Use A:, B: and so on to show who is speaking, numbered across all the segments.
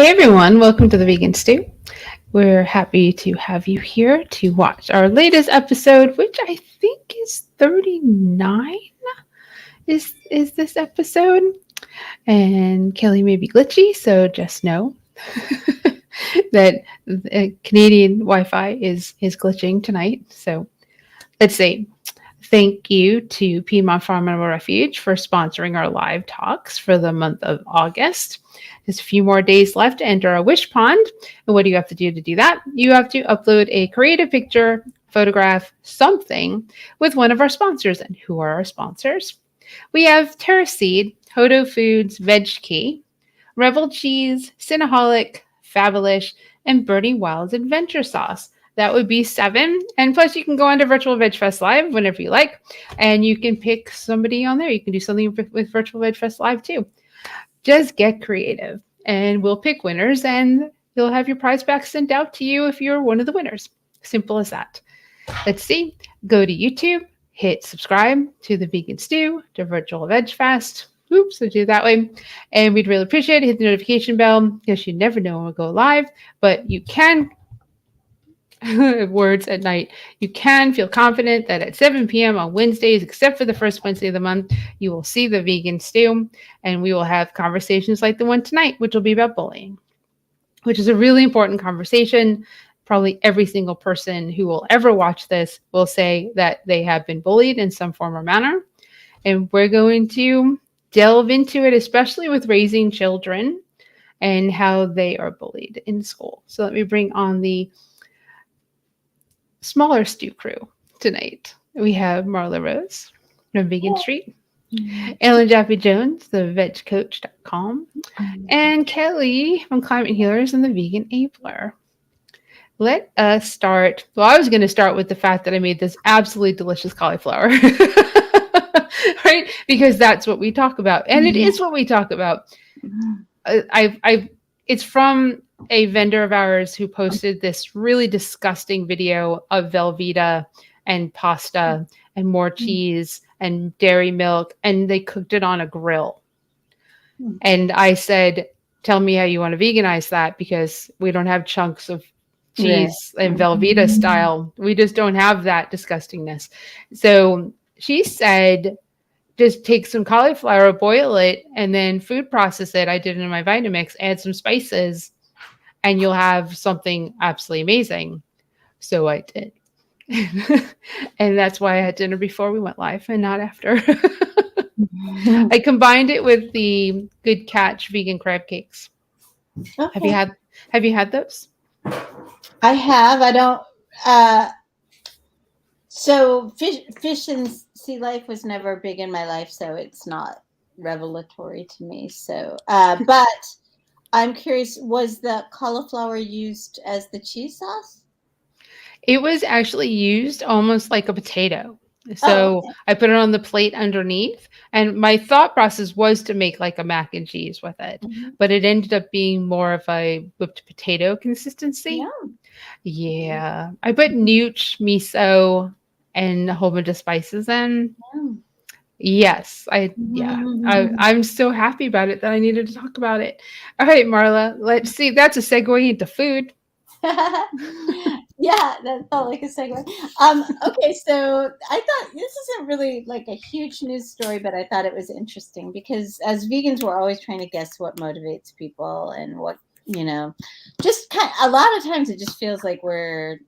A: Hey everyone, welcome to the Vegan Stew. We're happy to have you here to watch our latest episode, which I think is 39 is this episode. And Kelly may be glitchy, so just know that Canadian Wi-Fi is glitching tonight. So let's see. Thank you to Piedmont Farm Animal Refuge for sponsoring our live talks for the month of August. There's a few more days left to enter our wish pond. And what do you have to do that? You have to upload a creative picture, photograph, something with one of our sponsors. And who are our sponsors? We have Terra Seed, Hodo Foods, Veg Key, Revel Cheese, Cinnaholic, Fabulous, and Birdie Wild's Adventure Sauce. That would be 7. And plus, you can go on to Virtual Veg Fest Live whenever you like, and you can pick somebody on there. You can do something with Virtual Veg Fest Live too. Just get creative, and we'll pick winners, and you'll have your prize back sent out to you if you're one of the winners. Simple as that. Let's see. Go to YouTube, hit subscribe to the Vegan Stew, to Virtual Veg Fest. Oops, so do it that way. And we'd really appreciate it. Hit the notification bell because you never know when we'll go live, but you can words at night. You can feel confident that at 7 p.m. on Wednesdays, except for the first Wednesday of the month, you will see the Vegan Stew, and we will have conversations like the one tonight, which will be about bullying, which is a really important conversation. Probably every single person who will ever watch this will say that they have been bullied in some form or manner, and we're going to delve into it, especially with raising children and how they are bullied in school. So let me bring on the smaller stew crew tonight. We have Marla Rose from Vegan Street, Ellen Jaffe Jones, the vegcoach.com, and Kelly from Climate Healers and the Vegan Abler. Let us start. Well, I was going to start with the fact that I made this absolutely delicious cauliflower, right? Because that's what we talk about, and it is what we talk about. It's from a vendor of ours who posted this really disgusting video of Velveeta and pasta and more cheese and dairy milk, and they cooked it on a grill. And I said, tell me how you want to veganize that, because we don't have chunks of cheese and Velveeta style. We just don't have that disgustingness. So she said, just take some cauliflower, boil it, and then food process it. I did it in my Vitamix, add some spices, and you'll have something absolutely amazing. So I did. And that's why I had dinner before we went live and not after. I combined it with the Good Catch vegan crab cakes. Okay. Have you had those?
B: I have. I don't so fish and sea life was never big in my life, so it's not revelatory to me. So but I'm curious, was the cauliflower used as the cheese sauce?
A: It was actually used almost like a potato. So okay. I put it on the plate underneath, and my thought process was to make like a mac and cheese with it, but it ended up being more of a whipped potato consistency. Yeah. I put nooch, miso, and a whole bunch of spices in. Yes, I'm so happy about it that I needed to talk about it. All right, Marla, let's see. That's a segue into food.
B: Yeah, that felt like a segue. Okay, so I thought this isn't really like a huge news story, but I thought it was interesting because as vegans, we're always trying to guess what motivates people and what, just kind of, a lot of times it just feels like we're,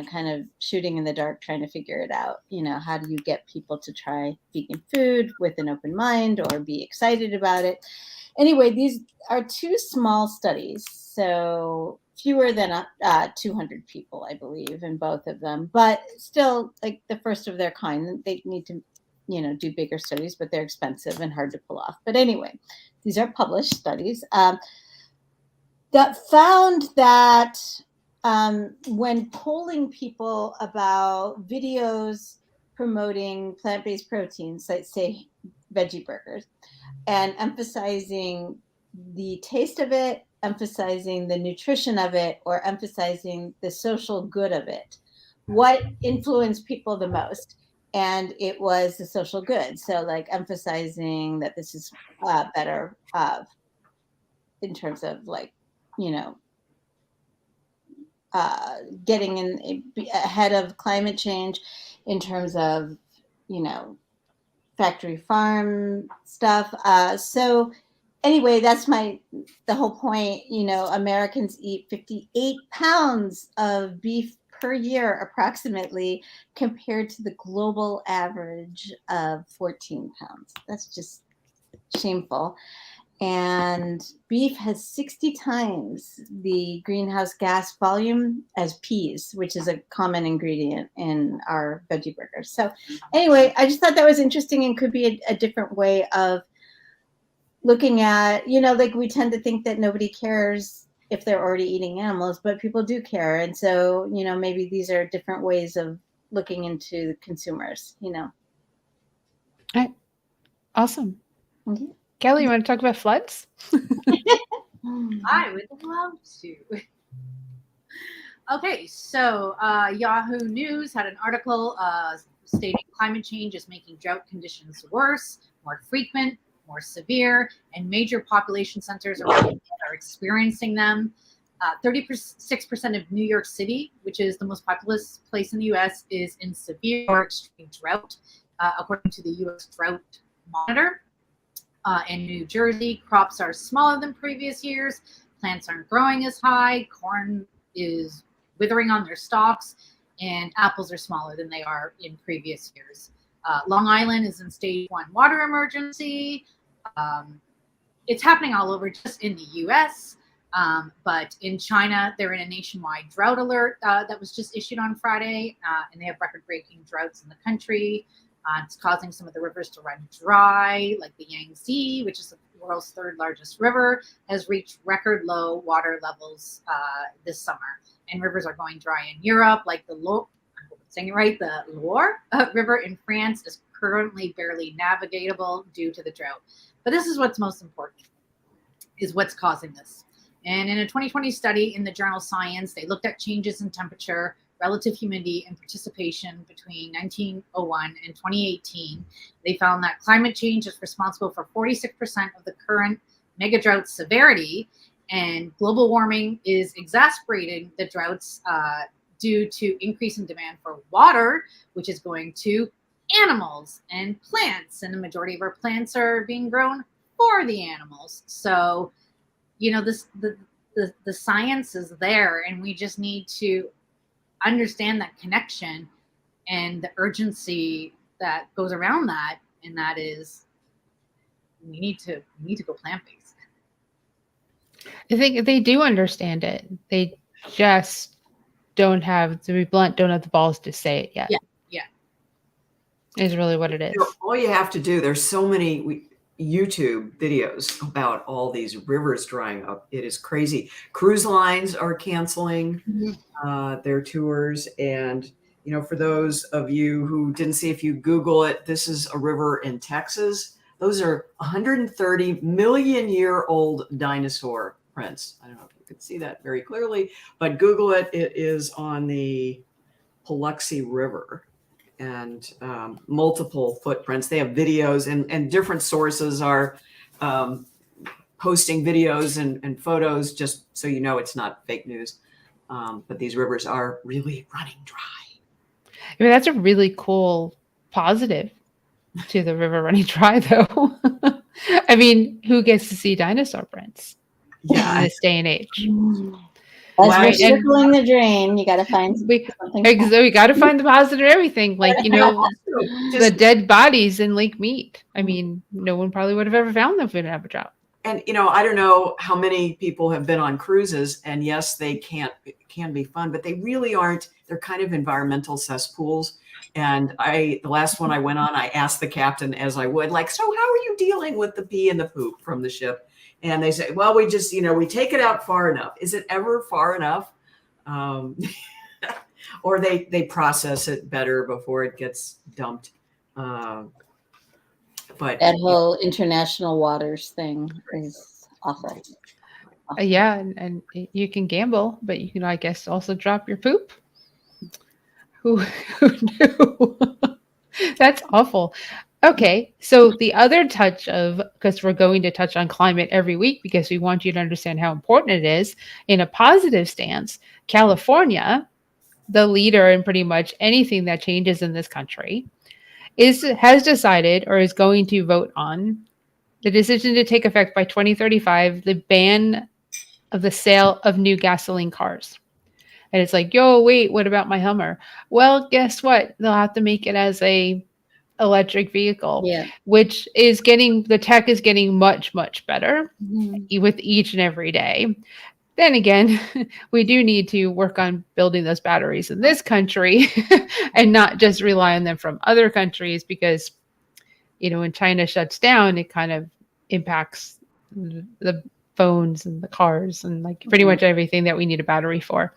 B: kind of shooting in the dark, trying to figure it out. How do you get people to try vegan food with an open mind or be excited about it? Anyway, these are 2 small studies, so fewer than 200 people, I believe, in both of them, but still like the first of their kind. They need to, do bigger studies, but they're expensive and hard to pull off. But anyway, these are published studies that found that when polling people about videos promoting plant-based proteins, like say veggie burgers, and emphasizing the taste of it, emphasizing the nutrition of it, or emphasizing the social good of it, what influenced people the most? And it was the social good. So like emphasizing that this is better in terms of like you know, getting ahead of climate change in terms of, you know, factory farm stuff. So anyway, that's the whole point. You know, Americans eat 58 pounds of beef per year, approximately, compared to the global average of 14 pounds. That's just shameful. And beef has 60 times the greenhouse gas volume as peas, which is a common ingredient in our veggie burgers. So, anyway, I just thought that was interesting and could be a different way of looking at, you know, like we tend to think that nobody cares if they're already eating animals, but people do care. And so, you know, maybe these are different ways of looking into consumers, you know.
A: All right. Awesome.
B: Mhm.
A: Kelly, you want to talk about floods?
C: I would love to. Okay, so Yahoo News had an article stating climate change is making drought conditions worse, more frequent, more severe, and major population centers around the world are experiencing them. 36% of New York City, which is the most populous place in the U.S., is in severe or extreme drought, according to the U.S. Drought Monitor. In New Jersey, crops are smaller than previous years. Plants aren't growing as high. Corn is withering on their stalks, and apples are smaller than they are in previous years. Long Island is in stage 1 water emergency. It's happening all over, just in the U.S., but in China, they're in a nationwide drought alert that was just issued on Friday, and they have record-breaking droughts in the country. It's causing some of the rivers to run dry, like the Yangtze, which is the world's 3rd largest river, has reached record low water levels this summer. And rivers are going dry in Europe, like the Loire, I'm saying it right, the Loire River in France is currently barely navigatable due to the drought. But this is what's most important, is what's causing this. And in a 2020 study in the journal Science, they looked at changes in temperature, relative humidity, and participation between 1901 and 2018. They found that climate change is responsible for 46% of the current mega drought severity, and global warming is exacerbating the droughts due to increasing demand for water, which is going to animals and plants, and the majority of our plants are being grown for the animals. So, you know, the science is there, and we just need to understand that connection and the urgency that goes around that, and that is we need to go plant-based.
A: I think they do understand it. They just don't have, to be blunt, don't have the balls to say it yet.
C: Yeah.
A: Is really what it is.
D: You know, all you have to do, there's so many YouTube videos about all these rivers drying up. It is crazy. Cruise lines are canceling their tours. And, you know, for those of you who didn't see, if you Google it, this is a river in Texas. Those are 130 million year old dinosaur prints. I don't know if you could see that very clearly, but Google it. It is on the Paluxy River, and multiple footprints. They have videos, and different sources are posting videos and photos, just so you know it's not fake news. But these rivers are really running dry.
A: I mean, that's a really cool positive to the river running dry, though. I mean, who gets to see dinosaur prints in this day and age?
B: As we're circling the drain, you got to find something.
A: So we got to find the positive in everything. Like, you know, the dead bodies in Lake Mead. I mean, no one probably would have ever found them if we didn't have a drought.
D: And, you know, I don't know how many people have been on cruises, and yes, they can be fun, but they really aren't. They're kind of environmental cesspools. And the last one I went on, I asked the captain, as I would, like, so how are you dealing with the pee and the poop from the ship? And they say, well, we just, you know, we take it out far enough. Is it ever far enough? Or they process it better before it gets dumped. But
B: that whole international waters thing is awful.
A: Yeah, and you can gamble, but you can, I guess, also drop your poop. Who knew? That's awful. Okay, so the other touch of, because we're going to touch on climate every week because we want you to understand how important it is, in a positive stance, California, the leader in pretty much anything that changes in this country, has decided or is going to vote on the decision to take effect by 2035, the ban of the sale of new gasoline cars. And it's like, yo, wait, what about my Hummer? Well, guess what? They'll have to make it as a electric vehicle,
B: Yeah.
A: which is getting, the tech is getting much, much better
B: Mhm.
A: with each and every day. Then again, we do need to work on building those batteries in this country and not just rely on them from other countries, because, when China shuts down, it kind of impacts the phones and the cars and like pretty
B: Right.
A: much everything that we need a battery for,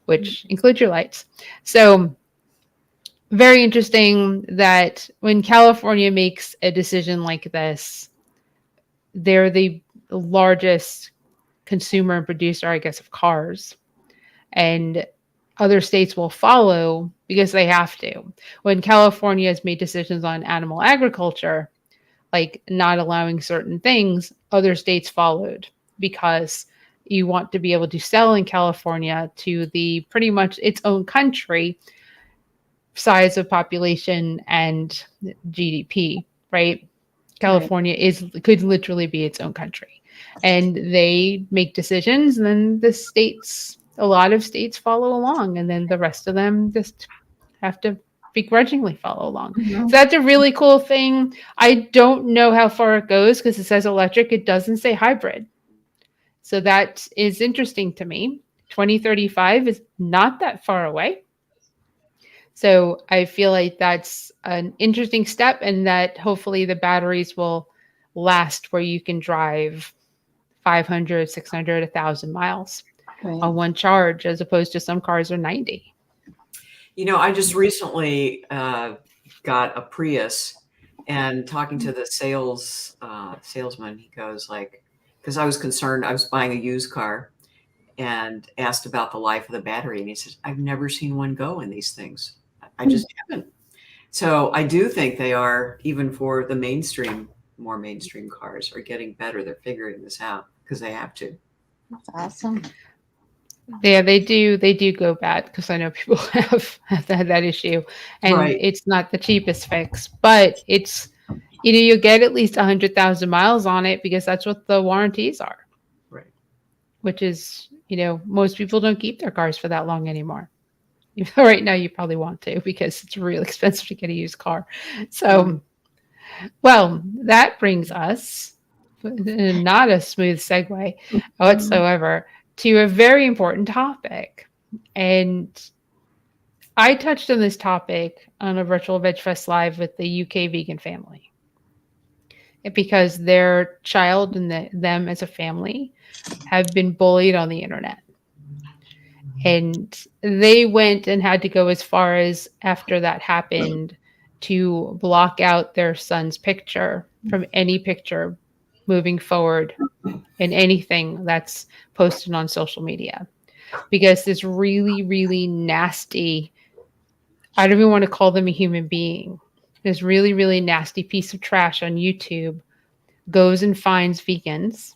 A: which includes your lights. So very interesting that when California makes a decision like this, they're the largest consumer and producer, I guess, of cars. And other states will follow because they have to. When California has made decisions on animal agriculture, like not allowing certain things, other states followed because you want to be able to sell in California to the pretty much its own country size of population and GDP, right?
B: Right.
A: California could literally be its own country. And they make decisions, and then a lot of states follow along, and then the rest of them just have to begrudgingly follow along. So
B: Mhm.
A: that's a really cool thing. I don't know how far it goes because it says electric, it doesn't say hybrid. So that is interesting to me. 2035 is not that far away. So I feel like that's an interesting step, and that hopefully the batteries will last where you can drive 500, 600, 1,000 miles
B: Right.
A: on one charge, as opposed to some cars are 90.
D: I just recently got a Prius, and talking to the salesman, he goes like, because I was concerned, I was buying a used car, and asked about the life of the battery, and he says, "I've never seen one go in these things. I just haven't." So I do think they are, even for the more mainstream cars, are getting better. They're figuring this out because they have to.
B: That's awesome.
A: Yeah, they do. They do go bad because I know people have had that issue, and
D: Right,
A: it's not the cheapest fix, but it's, you get at least 100,000 miles on it because that's what the warranties are,
D: right.
A: which is, most people don't keep their cars for that long anymore. Even though right now you probably want to because it's really expensive to get a used car. So, well, that brings us, not a smooth segue
B: Mhm.
A: whatsoever, to a very important topic. And I touched on this topic on a virtual Veg Fest Live with the UK vegan family, because their child and them as a family have been bullied on the internet. And they went and had to go as far as, after that happened, to block out their son's picture from any picture moving forward in anything that's posted on social media. Because this really, really nasty, I don't even want to call them a human being, this really, really nasty piece of trash on YouTube goes and finds vegans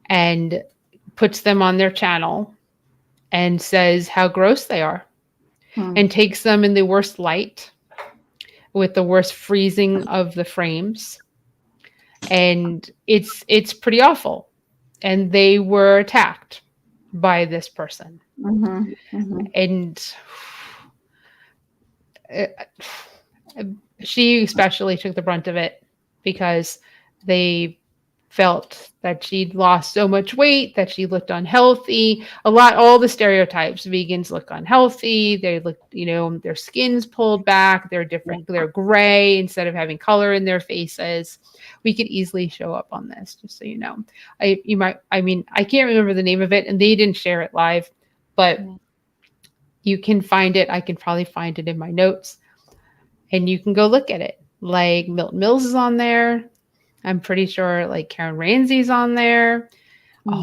A: and puts them on their channel and says how gross they are,
B: Hmm.
A: and takes them in the worst light with the worst freezing of the frames. And it's pretty awful. And they were attacked by this person.
B: Mhm. Mhm.
A: And uh, she especially took the brunt of it because they felt that she'd lost so much weight, that she looked unhealthy. All the stereotypes. Vegans look unhealthy. They look, their skin's pulled back. They're different. They're gray instead of having color in their faces. We could easily show up on this, just so you know. I can't remember the name of it, and they didn't share it live, but you can find it. I can probably find it in my notes, and you can go look at it. Like Milton Mills is on there. I'm pretty sure like Karen Ramsey's on there. A
B: Hmm.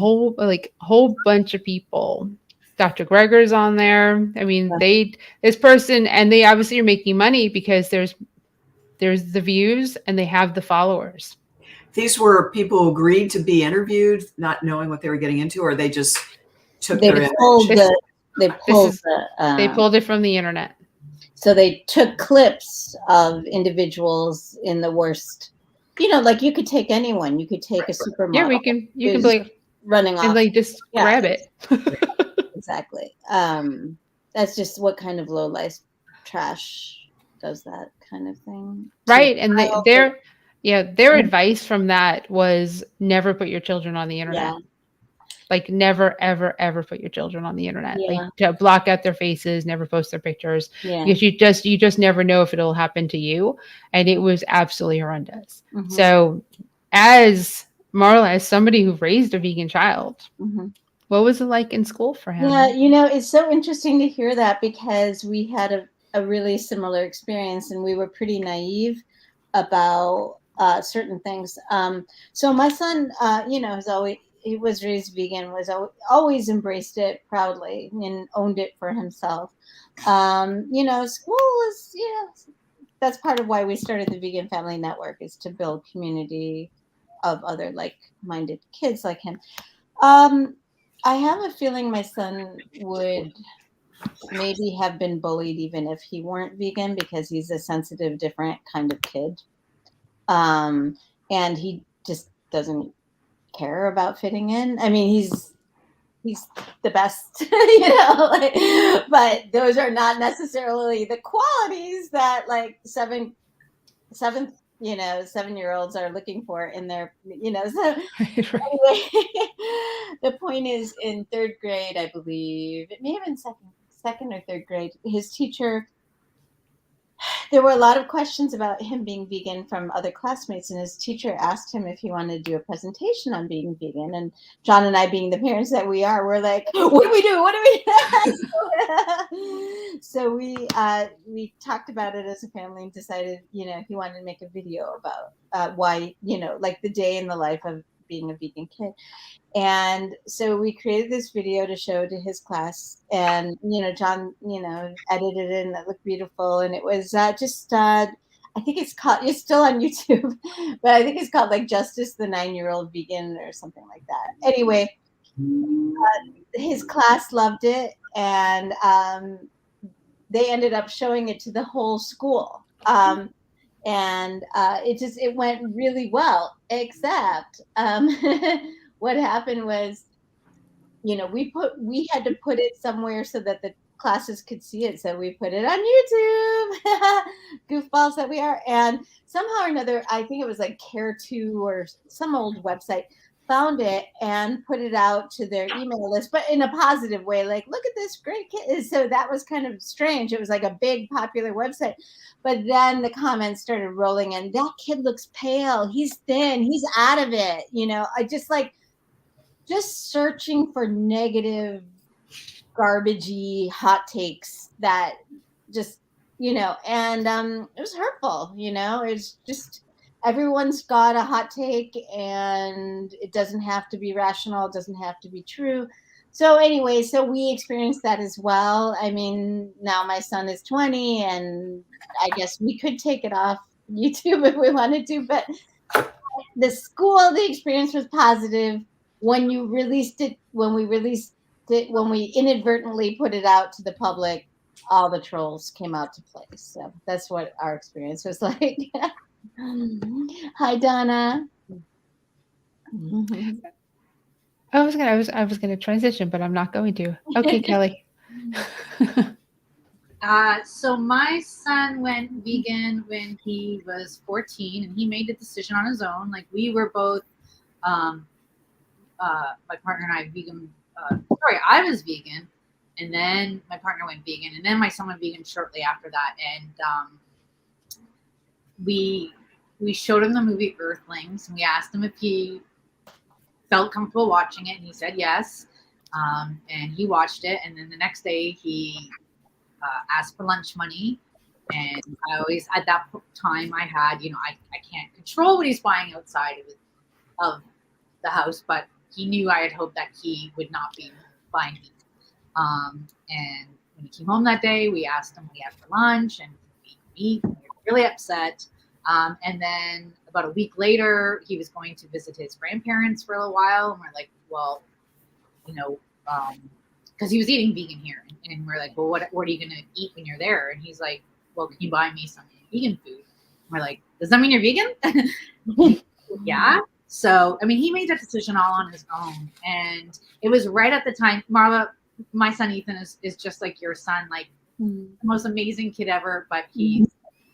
A: whole bunch of people. Dr. Greger's on there. I mean,
B: Yeah.
A: this person, and they obviously are making money because there's There's the views and they have the followers.
D: These were people who agreed to be interviewed, not knowing what they were getting into, or they just took
B: They
D: their image.
B: pulled
A: This-
B: the. They
A: This
B: pulled
A: is
B: the.
A: they pulled it from the internet.
B: So they took clips of individuals in the worst. Like you could take anyone. You could take a supermodel.
A: Yeah, you can
B: who's
A: be like,
B: running
A: and
B: off.
A: like just
B: Yeah.
A: grab it.
B: Exactly. That's just what kind of low life trash does that kind of thing.
A: Right. And their
B: Mhm.
A: advice from that was never put your children on the internet.
B: Yeah.
A: Like never, ever, ever put your children on the internet.
B: Yeah.
A: Like to block out their faces, never post their pictures.
B: Yeah.
A: Because you just never know if it'll happen to you. And it was absolutely horrendous.
B: Mhm.
A: So as Marla, as somebody who raised a vegan child,
B: Mhm.
A: what was it like in school for him?
B: Yeah, it's so interesting to hear that because we had a really similar experience and we were pretty naive about certain things. So my son, he was raised vegan, was always embraced it proudly and owned it for himself. School is, that's part of why we started the Vegan Family Network, is to build community of other like-minded kids like him. I have a feeling my son would maybe have been bullied even if he weren't vegan, because he's a sensitive, different kind of kid. And he just doesn't care about fitting in. I mean, he's the best, but those are not necessarily the qualities that like 7-year-olds are looking for in their, so anyway, the point is, in third grade, I believe, it may have been second or third grade, his teacher, there were a lot of questions about him being vegan from other classmates, and his teacher asked him if he wanted to do a presentation on being vegan. And John and I, being the parents that we are, we're like, what do we do? What do we do? So we talked about it as a family and decided, he wanted to make a video about why, like the day in the life of being a vegan kid. And so we created this video to show to his class, and John edited it, and it looked beautiful, and it was just I think it's still on YouTube, but I think it's called like Justice the 9-Year-Old Vegan or something like that. Anyway, his class loved it, and they ended up showing it to the whole school. And it went really well, except what happened was, we had to put it somewhere so that the classes could see it. So we put it on YouTube, goofballs that we are. And somehow or another, I think it was like Care2 or some old website, found it and put it out to their email list, but in a positive way, like, look at this great kid. So that was kind of strange. It was like a big popular website. But then the comments started rolling in. That kid looks pale. He's thin. He's out of it. I just searching for negative, garbagey hot takes that just, and it was hurtful. It's just, everyone's got a hot take, and it doesn't have to be rational. It doesn't have to be true. So anyway, so we experienced that as well. I mean, now my son is 20, and I guess we could take it off YouTube if we wanted to, but the experience was positive. When we released it, when we inadvertently put it out to the public, all the trolls came out to play. So that's what our experience was like. Hi, Donna.
A: I was gonna transition, but I'm not going to. Okay, Kelly.
C: So my son went vegan when he was 14, and he made the decision on his own. Like, we were both, my partner and I, vegan. I was vegan, and then my partner went vegan, and then my son went vegan shortly after that. And we showed him the movie Earthlings, and we asked him if he felt comfortable watching it, and he said yes. And he watched it, and then the next day he asked for lunch money. And I always, at that time, I had, I can't control what he's buying outside of the house, but he knew I had hoped that he would not be buying meat. And when he came home that day, we asked him what he had for lunch, and he ate meat. We were really upset. And then about a week later, he was going to visit his grandparents for a little while. And we're like, well, you know, because he was eating vegan here. And we're like, well, what are you going to eat when you're there? And he's like, well, can you buy me some vegan food? And we're like, does that mean you're vegan? Yeah. So, I mean, he made that decision all on his own. And it was right at the time, Marla, my son Ethan is just like your son, like the most amazing kid ever, but he's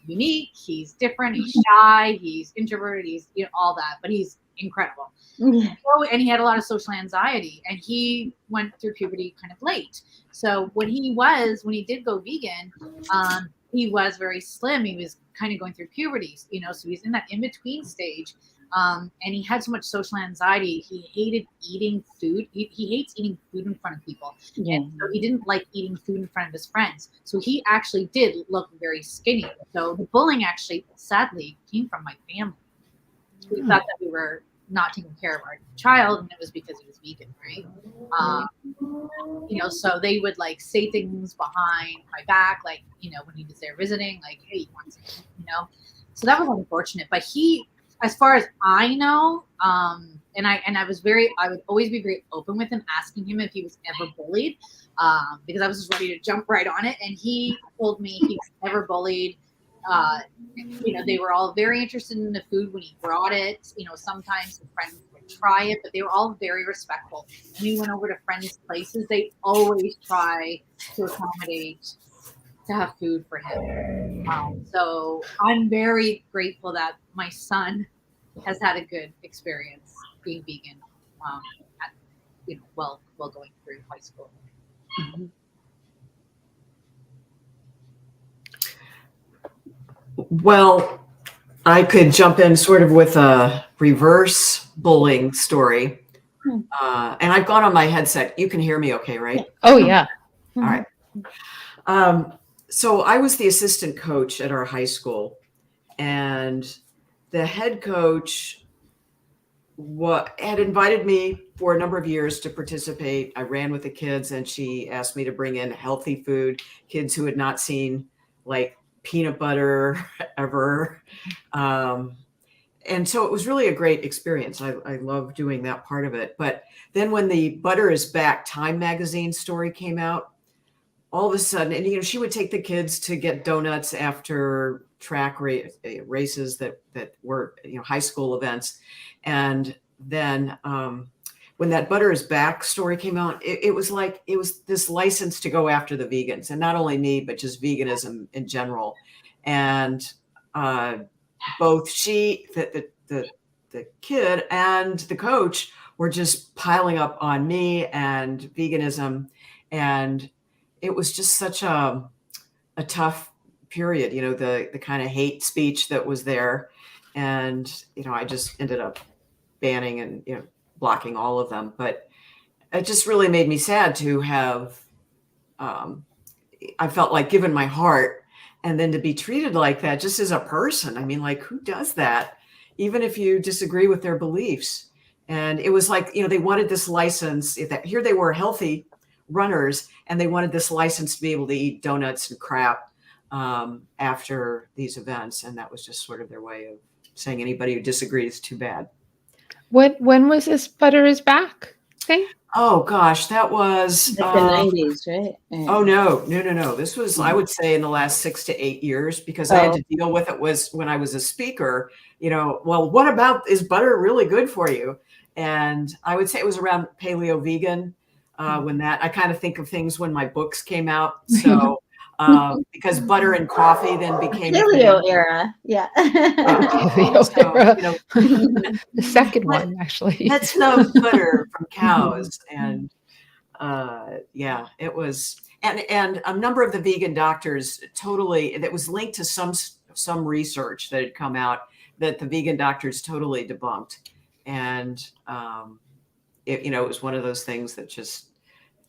C: unique, he's different, he's shy, he's introverted, he's all that, but he's incredible. So, and he had a lot of social anxiety, and he went through puberty kind of late. So when he did go vegan, he was very slim. He was kind of going through puberty, so he's in that in-between stage. And he had so much social anxiety. He hated eating food. He hates eating food in front of people. Yeah. And so he didn't like eating food in front of his friends. So he actually did look very skinny. So the bullying actually, sadly, came from my family. We thought that we were not taking care of our child, and it was because he was vegan, right? So they would like say things behind my back, like, when he was there visiting, like, hey, you want something, So that was unfortunate. But he, as far as I know, and I would always be very open with him, asking him if he was ever bullied, because I was just ready to jump right on it. And he told me he was never bullied. They were all very interested in the food when he brought it. Sometimes the friends would try it, but they were all very respectful. When we went over to friends' places, they always try to accommodate, to have food for him. So I'm very grateful that my son has had a good experience being vegan, while going through high school. Mm-hmm.
D: Well, I could jump in sort of with a reverse bullying story. And I've gone on my headset. You can hear me okay, right?
A: Oh, yeah.
D: All right. So I was the assistant coach at our high school, and the head coach had invited me for a number of years to participate. I ran with the kids, and she asked me to bring in healthy food, kids who had not seen like peanut butter ever. And so it was really a great experience. I love doing that part of it. But then when the Butter is Back Time magazine story came out, all of a sudden, and she would take the kids to get donuts after track races that were high school events. And then when that Butter is Back story came out, it was this license to go after the vegans, and not only me, but just veganism in general. And both the kid and the coach were just piling up on me and veganism, and it was just such a tough period, the kind of hate speech that was there. And, I just ended up banning and, blocking all of them. But it just really made me sad to have, I felt like given my heart, and then to be treated like that just as a person. I mean, like, who does that? Even if you disagree with their beliefs. And it was like, they wanted this license. Here they were, healthy runners, and they wanted this license to be able to eat donuts and crap after these events. And that was just sort of their way of saying anybody who disagreed is too bad.
A: When was this Butter is Back thing?
D: Oh gosh, that was
B: like the 90s, right?
D: Yeah. Oh no. This was, I would say, in the last 6 to 8 years, because I had to deal with it was when I was a speaker. Well, what about, is butter really good for you? And I would say it was around paleo vegan when I kind of think of things when my books came out. So because butter and coffee then became
B: paleo era, yeah.
A: The second one, actually.
D: That's the butter from cows, and it was, and a number of the vegan doctors that was linked to some research that had come out that the vegan doctors totally debunked, and it was one of those things that just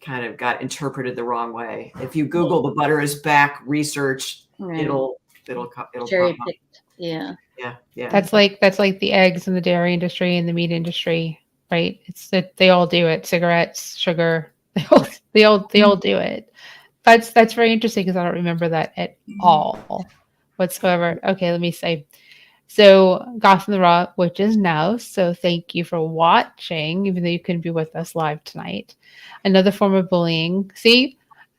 D: kind of got interpreted the wrong way. If you Google the Butter is Back research, right, it'll
B: cherry picked. Yeah.
A: That's like the eggs in the dairy industry and the meat industry, right? It's that they all do it. Cigarettes, sugar, they all do it. That's very interesting, because I don't remember that at all whatsoever. Okay, let me say, So Gotham the Raw, which is now. So thank you for watching, even though you couldn't be with us live tonight. Another form of bullying. See,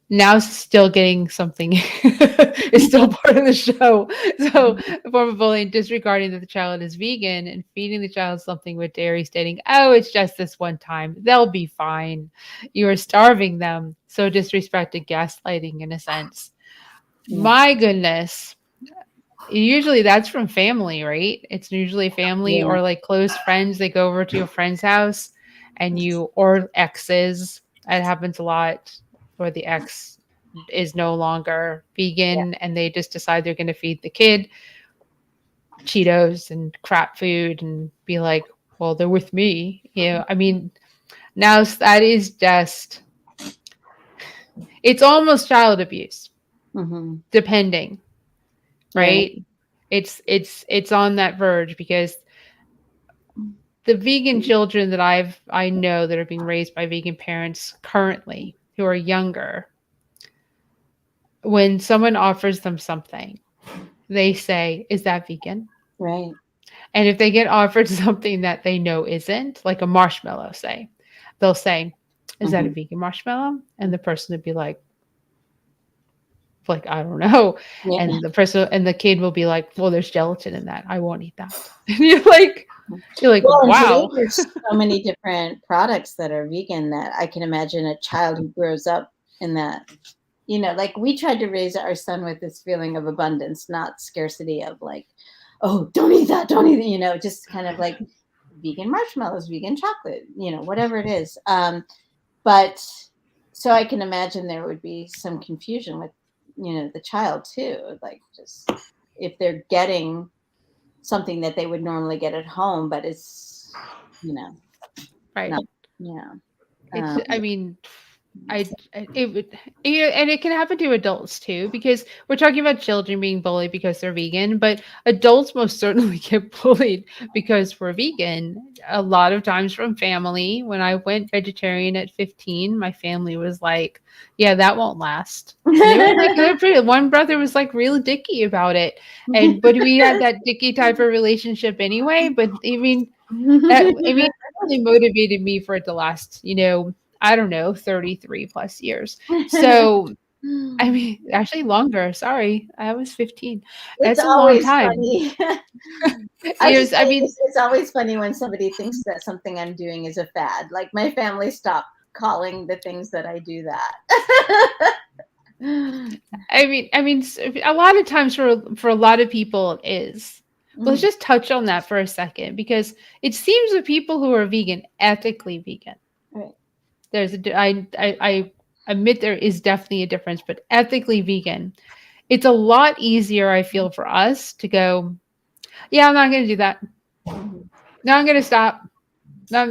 A: now still getting something is still part of the show. So a form of bullying, disregarding that the child is vegan and feeding the child something with dairy, stating, "Oh, it's just this one time. They'll be fine." You are starving them. So disrespected, gaslighting in a sense. My goodness. Usually that's from family, right? It's usually family
B: Yeah.
A: or like close friends. They go over to a friend's house and or exes. It happens a lot where the ex is no longer
B: Yeah.
A: vegan and they just decide they're going to feed the kid Cheetos and crap food and be like, well, they're with me. I mean, now that is just, it's almost child abuse,
B: Mm-hmm.
A: depending,
B: Right.
A: right? It's on that verge because the vegan children that I know that are being raised by vegan parents currently who are younger, when someone offers them something, they say, "Is that vegan?"
B: Right.
A: And if they get offered something that they know isn't, like a marshmallow, say, they'll say, "Is that a
B: Mm-hmm.
A: vegan marshmallow?" And the person would be like, "I don't know."
B: Yeah.
A: And the kid will be like, "Well, there's gelatin in that. I won't eat that." And you're like,
B: Well, and today
A: wow.
B: there's so many different products that are vegan that I can imagine a child who grows up in that, like we tried to raise our son with this feeling of abundance, not scarcity of like, oh, don't eat that, don't eat it, just kind of like vegan marshmallows, vegan chocolate, whatever it is. But so I can imagine there would be some confusion with, the child too, like just if they're getting something that they would normally get at home, but it's,
A: Right.
B: not, yeah.
A: It's,
B: Um,
A: I mean, it would, and it can happen to adults too, because we're talking about children being bullied because they're vegan, but adults most certainly get bullied because we're vegan. A lot of times from family. When I went vegetarian at 15, my family was like, "Yeah, that won't last." And they're pretty. One brother was like really dicky about it, but we had that dicky type of relationship anyway. But that really motivated me for it to last, I don't know, 33 plus years. So, actually longer. Sorry. I was 15.
B: it's
A: That's a long
B: always
A: time.
B: funny. I
A: Years.
B: just
A: I
B: say
A: mean,
B: it's always funny when somebody thinks that something I'm doing is a fad. Like my family stopped calling the things that I do that.
A: a lot of times for a lot of people it is. Let's
B: Mm,
A: just touch on that for a second because it seems that people who are vegan, ethically vegan,
B: right.
A: there's I admit there is definitely a difference, but ethically vegan, it's a lot easier, I feel, for us to go, yeah, I'm not going to do that.
B: Mhm.
A: No, I'm going to stop. No,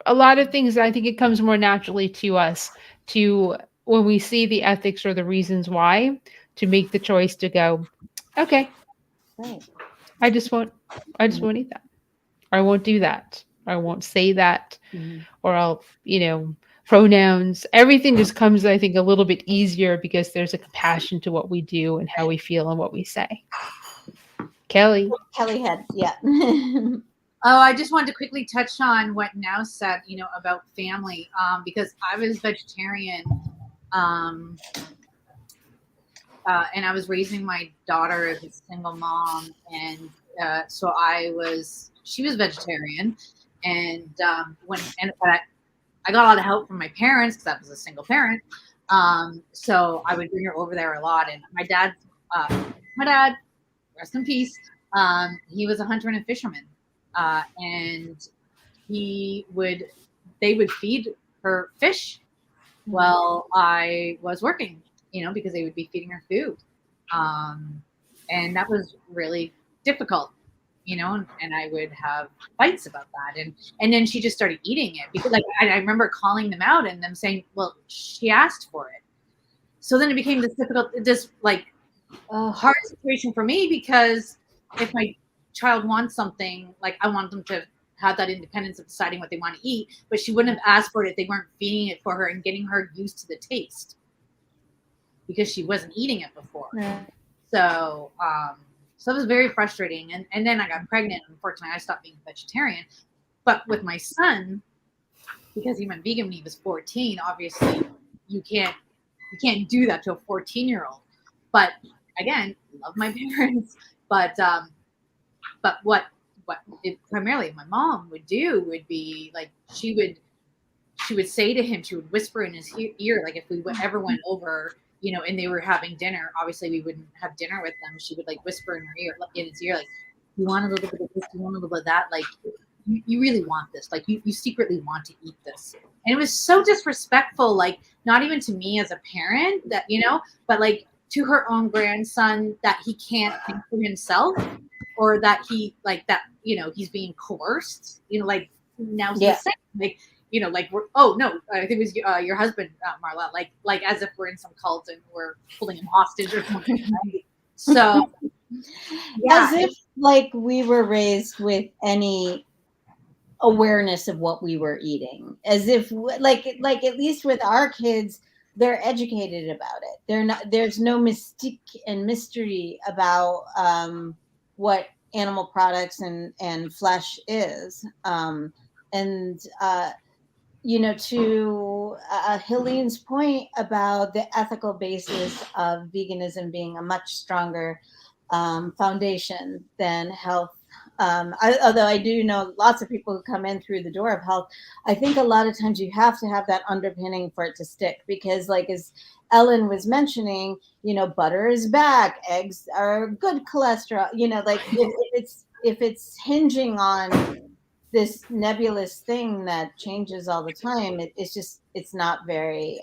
A: a lot of things, I think it comes more naturally to us to when we see the ethics or the reasons why to make the choice to go, okay,
B: Right.
A: I just won't, I just won't eat that. Or I won't do that. Or I won't say that.
B: Mhm.
A: Or I'll, pronouns, everything just comes, I think, a little bit easier because there's a compassion to what we do and how we feel and what we say. Kelly.
B: Kelly had, yeah.
C: Oh, I just wanted to quickly touch on what Now said, about family, because I was vegetarian, um, and I was raising my daughter as a single mom, and so she was vegetarian, and but I got a lot of help from my parents because I was a single parent, so I would bring her over there a lot, and my dad, rest in peace, he was a hunter and a fisherman, and they would feed her fish while I was working, because they would be feeding her food. Um, and that was really difficult, and I would have fights about that. And then she just started eating it because like, I remember calling them out and them saying, well, she asked for it. So then it became this like hard situation for me because if my child wants something, like I want them to have that independence of deciding what they want to eat, but she wouldn't have asked for it if they weren't feeding it for her and getting her used to the taste because she wasn't eating it before.
B: Right.
C: So So it was very frustrating. And then I got pregnant. Unfortunately, I stopped being a vegetarian. But with my son, because he went vegan when he was 14, obviously you can't do that to a 14-year-old. But again, love my parents. But what primarily my mom would do would be like she would say to him, she would whisper in his ear, like if we ever went over, and they were having dinner, obviously we wouldn't have dinner with them. She would like whisper in his ear, like, you want a little bit of this, you want a little bit of that, like you really want this, like you secretly want to eat this. And it was so disrespectful, like not even to me as a parent, that but like to her own grandson, that he can't think for himself, or that he like that he's being coerced, like now he's saying, like we're, oh no, I think it was your husband, Marla, like as if we're in some cult and we're holding him hostage or something. Right? So yeah,
B: as if like we were raised with any awareness of what we were eating, as if like at least with our kids, they're educated about it. There's no mystique and mystery about what animal products and flesh is, and to Helene's point about the ethical basis of veganism being a much stronger foundation than health. Although I do know lots of people who come in through the door of health, I think a lot of times you have to have that underpinning for it to stick, because like as Ellen was mentioning, butter is back, eggs are good cholesterol, like if it's hinging on this nebulous thing that changes all the time, it's not very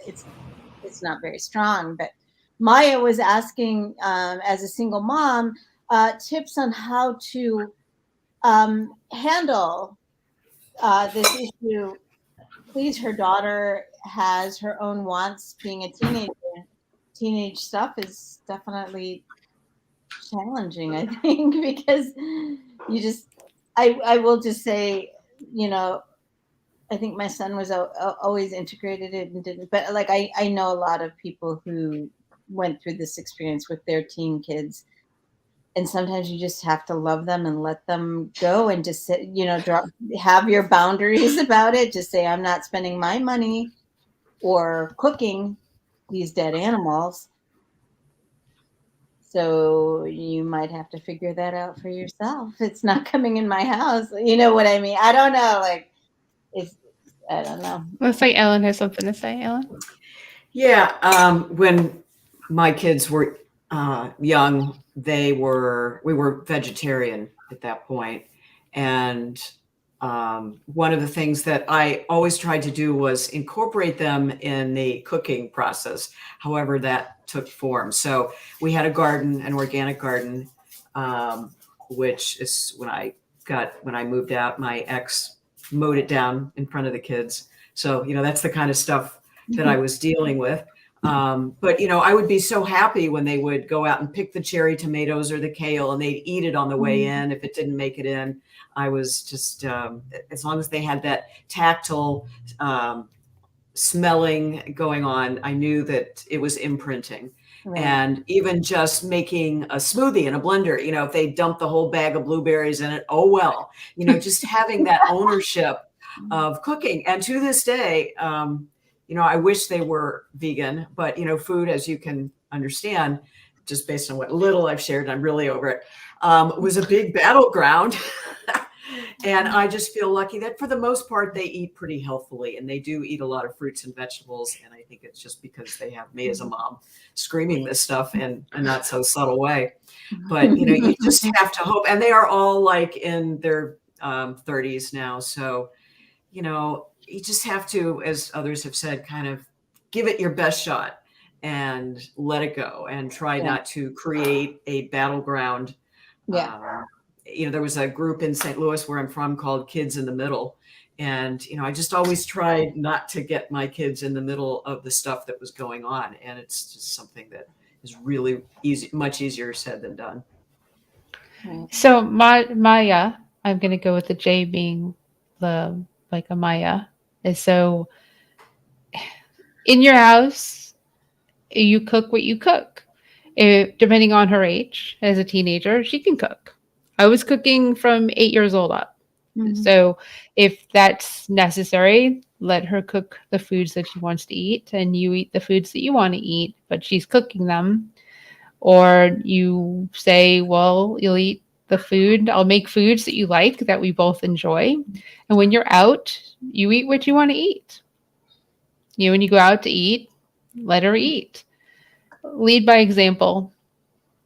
B: it's not very strong. But Maya was asking, as a single mom, tips on how to handle this issue. Please, her daughter has her own wants. Being a teenager, teenage stuff is definitely challenging, I think, because you just, I will just say, I think my son was always integrated it and didn't, but like I know a lot of people who went through this experience with their teen kids, and sometimes you just have to love them and let them go and just sit, have your boundaries about it. Just say, I'm not spending my money or cooking these dead animals. So you might have to figure that out for yourself. It's not coming in my house. You know what I mean? I don't know. Like, I don't know.
A: Looks like Ellen has something to say. Ellen?
D: Yeah. When my kids were young, we were vegetarian at that point. And one of the things that I always tried to do was incorporate them in the cooking process, however that took form. So we had a garden, an organic garden, which is when I moved out, my ex mowed it down in front of the kids. So, that's the kind of stuff that I was dealing with. But, I would be so happy when they would go out and pick the cherry tomatoes or the kale, and they'd eat it on the way in. If it didn't make it in, I was just, as long as they had that tactile smelling going on, I knew that it was imprinting. Right. And even just making a smoothie in a blender, if they dumped the whole bag of blueberries in it, oh, well, just having that ownership of cooking. And to this day, I wish they were vegan, but, food, as you can understand, just based on what little I've shared, and I'm really over it, was a big battleground. And I just feel lucky that for the most part, they eat pretty healthfully, and they do eat a lot of fruits and vegetables. And I think it's just because they have me as a mom screaming this stuff in a not so subtle way. But, you just have to hope. And they are all like in their 30s now. So, you just have to, as others have said, kind of give it your best shot and let it go and try not to create a battleground.
B: Yeah.
D: There was a group in St. Louis where I'm from called Kids in the Middle. And, I just always tried not to get my kids in the middle of the stuff that was going on. And it's just something that is really easy, much easier said than done.
A: So Maya, I'm going to go with the J being like a Maya. And so in your house, you cook what you cook. Depending on her age, as a teenager, she can cook. I was cooking from 8 years old up. So if that's necessary, let her cook the foods that she wants to eat, and you eat the foods that you want to eat, but she's cooking them. Or you say, well, you'll eat the food, I'll make foods that you like, that we both enjoy. And when you're out, you eat what you want to eat. When you go out to eat, let her eat. Lead by example.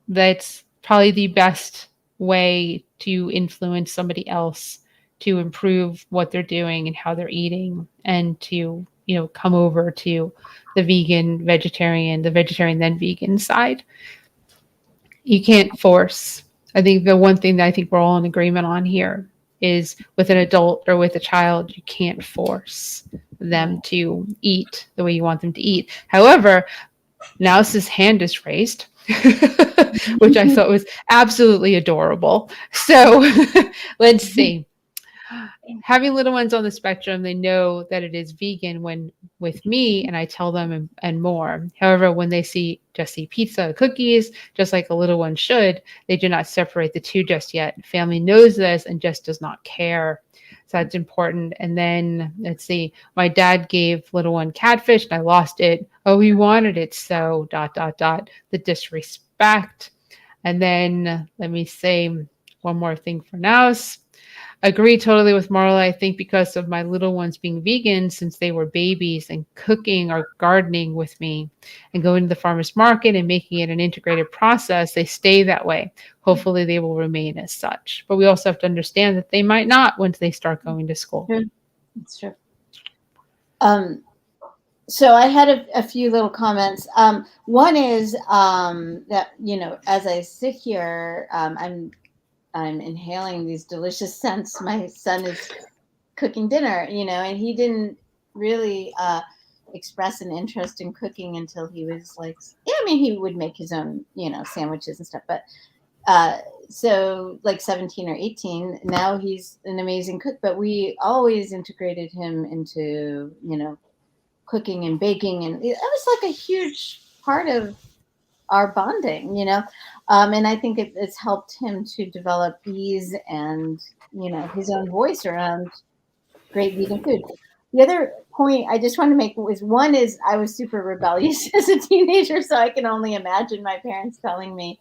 A: That's probably the best way to influence somebody else to improve what they're doing and how they're eating, and to, come over to the vegetarian then vegan side. You can't force. I think the one thing that I think we're all in agreement on here is, with an adult or with a child, you can't force them to eat the way you want them to eat. However, Now's hand is raised, which I thought was absolutely adorable. So let's see. Having little ones on the spectrum, they know that it is vegan when with me, and I tell them and more. However, when they just see pizza, cookies, just like a little one should, they do not separate the two just yet. Family knows this and just does not care. So that's important. And then let's see, my dad gave little one catfish and I lost it. Oh, he wanted it. So ... The disrespect. And then let me say one more thing for now. Agree totally with Marla. I think because of my little ones being vegan since they were babies, and cooking or gardening with me and going to the farmer's market and making it an integrated process, they stay that way. Hopefully they will remain as such. But we also have to understand that they might not once they start going to school.
B: That's true. So I had a few little comments. One is that, as I sit here, I'm inhaling these delicious scents. My son is cooking dinner, and he didn't really express an interest in cooking until he was like, he would make his own, sandwiches and stuff. But so like 17 or 18, now he's an amazing cook. But we always integrated him into, cooking and baking. And it was like a huge part of our bonding, and I think it's helped him to develop ease and, his own voice around great vegan food. The other point I just want to make was, one is I was super rebellious as a teenager, so I can only imagine my parents telling me,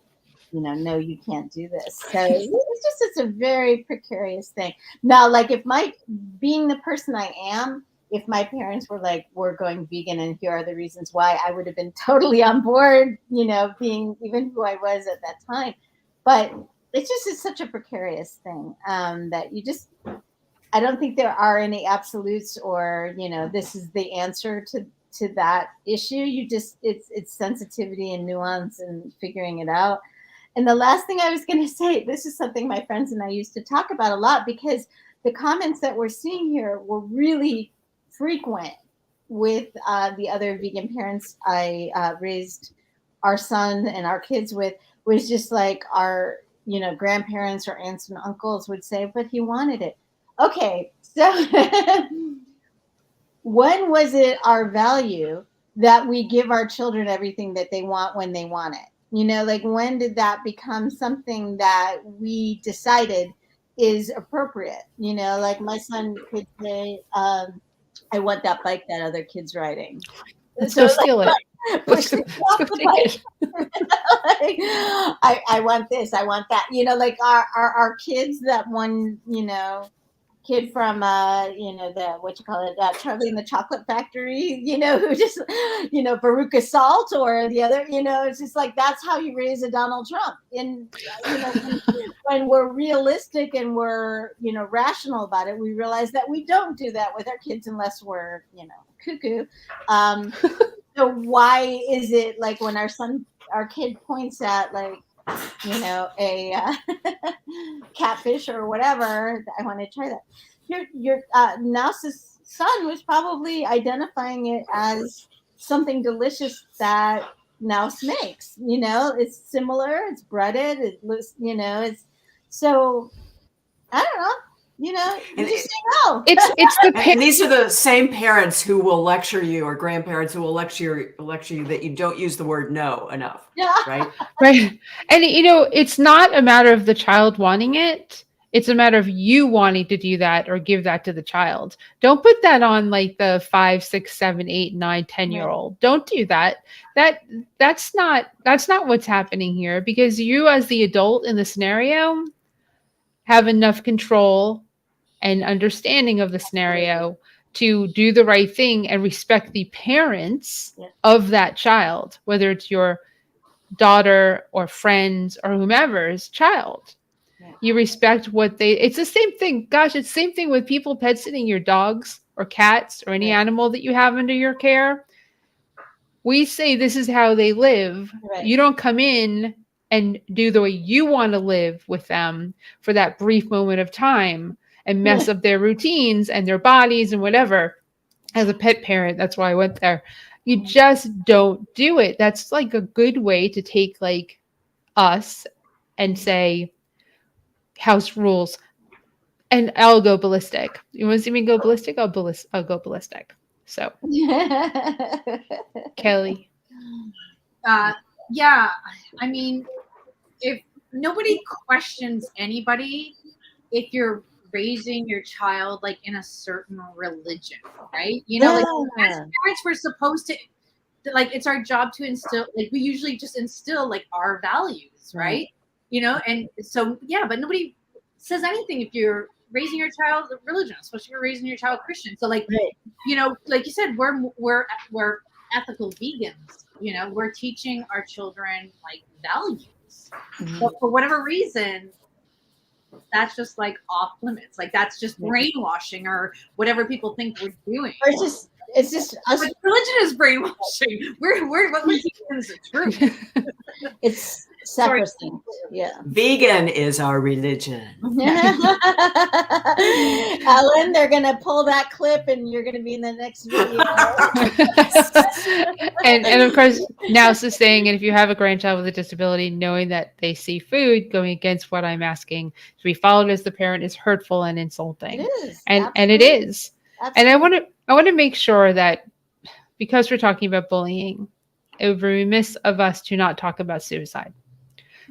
B: no, you can't do this. So it's a very precarious thing. Now, like, being the person I am, if my parents were like, we're going vegan and here are the reasons why, I would have been totally on board, being even who I was at that time. But it's such a precarious thing that I don't think there are any absolutes or, this is the answer to that issue. It's sensitivity and nuance and figuring it out. And the last thing I was going to say, this is something my friends and I used to talk about a lot, because the comments that we're seeing here were really frequent with the other vegan parents I raised our son and our kids with, was just like our, grandparents or aunts and uncles would say, but he wanted it. Okay, so when was it our value that we give our children everything that they want when they want it? Like, when did that become something that we decided is appropriate? Like, my son could say, I want that bike that other kid's riding.
A: Let's go steal it. Let's go take
B: it. I want this, I want that. Like our kids, that one, kid from the Charlie and the Chocolate Factory, who just Veruca Salt, or the other, it's just like, that's how you raise a Donald Trump. And when we're realistic and we're rational about it, we realize that we don't do that with our kids unless we're cuckoo. So why is it like when our kid points at like a catfish or whatever, I want to try that. Your Nouse's son was probably identifying it as something delicious that Nouse makes. It's similar, it's breaded, it looks, it's so, I don't know. You know, you
D: And
B: just say no.
A: It's the
D: And these are the same parents who will lecture you, or grandparents who will lecture you that you don't use the word no enough,
B: Yeah.
D: right?
A: right. And it's not a matter of the child wanting it. It's a matter of you wanting to do that or give that to the child. Don't put that on like the 5, 6, 7, 8, 9, 10-year
B: Right.
A: old. Don't do that. That that's not what's happening here, because you as the adult in the scenario have enough control and understanding of the scenario to do the right thing and respect the parents
B: Yeah.
A: of that child, whether it's your daughter or friends or whomever's child.
B: Yeah.
A: You respect what it's the same thing. Gosh, it's the same thing with people pet sitting your dogs or cats or any
B: Right.
A: animal that you have under your care. We say this is how they live.
B: Right.
A: You don't come in and do the way you want to live with them for that brief moment of time and mess up their routines and their bodies and whatever. As a pet parent, that's why I went there. You just don't do it. That's like a good way to take like us and say house rules, and I'll go ballistic. You want to see me go ballistic? I'll go ballistic. So, Kelly.
C: Yeah, I mean, if nobody questions anybody, if you're raising your child like in a certain religion, right? You know, like as parents, we're supposed to, like, it's our job to instill, like, we usually just instill like our values, right? You know, and so yeah, but nobody says anything if you're raising your child religion, especially if you're raising your child Christian. So like,
B: Right.
C: you know, like you said, we're ethical vegans. You know, we're teaching our children like values, but for whatever reason, that's just like off limits. Like that's just brainwashing or whatever people think we're doing.
B: Or it's just us.
C: But religion is brainwashing. We're what we're teaching is the truth.
B: It's
C: Sorry.
B: sacrosanct. Yeah.
D: Vegan is our religion.
B: Ellen, they're gonna pull that clip, and you're gonna be in the next video.
A: and of course, now it's the saying, and if you have a grandchild with a disability, knowing that they see food going against what I'm asking to be followed as the parent is hurtful and insulting.
B: It is.
A: And it
B: Absolutely.
A: is. And I want to make sure that, because we're talking about bullying, it would be remiss of us to not talk about suicide,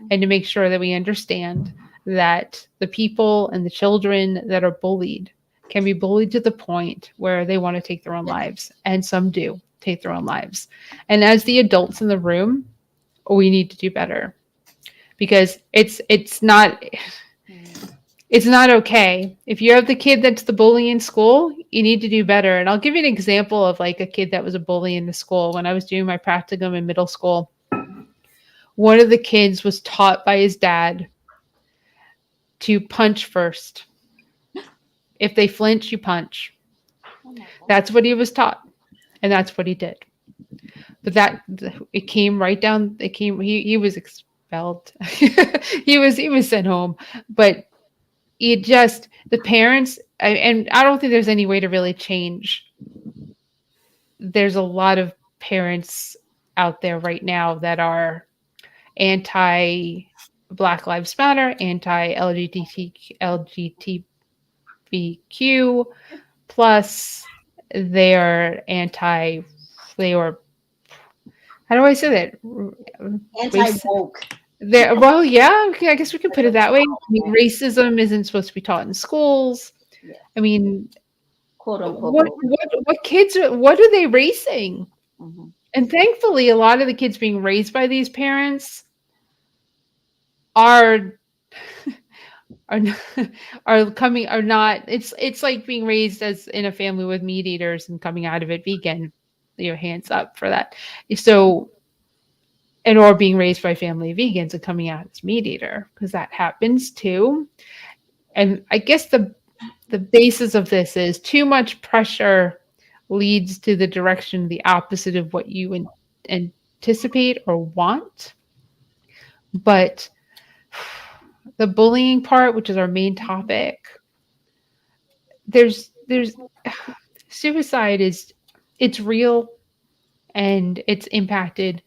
A: and to make sure that we understand that the people and the children that are bullied can be bullied to the point where they want to take their own lives, and some do take their own lives. And as the adults in the room, we need to do better, because it's not okay. If you have the kid that's the bully in school, you need to do better. And I'll give you an example of like a kid that was a bully in the school. When I was doing my practicum in middle school, one of the kids was taught by his dad to punch first. If they flinch, you punch. That's what he was taught, and that's what he did. But it came right down. He was expelled. he was sent home. But the parents, and I don't think there's any way to really change. There's a lot of parents out there right now that are anti Black Lives Matter, anti LGBTQ plus. They are how do I say that?
B: Anti-woke.
A: Well, yeah, okay, I guess we can put it that way. I mean, racism isn't supposed to be taught in schools.
B: Yeah.
A: I mean,
B: Quote unquote.
A: what are they raising?
B: Mhm.
A: And thankfully, a lot of the kids being raised by these parents are not. It's like being raised as in a family with meat eaters and coming out of it vegan. Your hands up for that. So, or being raised by family of vegans and coming out as meat eater, because that happens too. And I guess the basis of this is too much pressure leads to the direction the opposite of what you anticipate or want. But the bullying part, which is our main topic, there's suicide it's real, and it's impacted.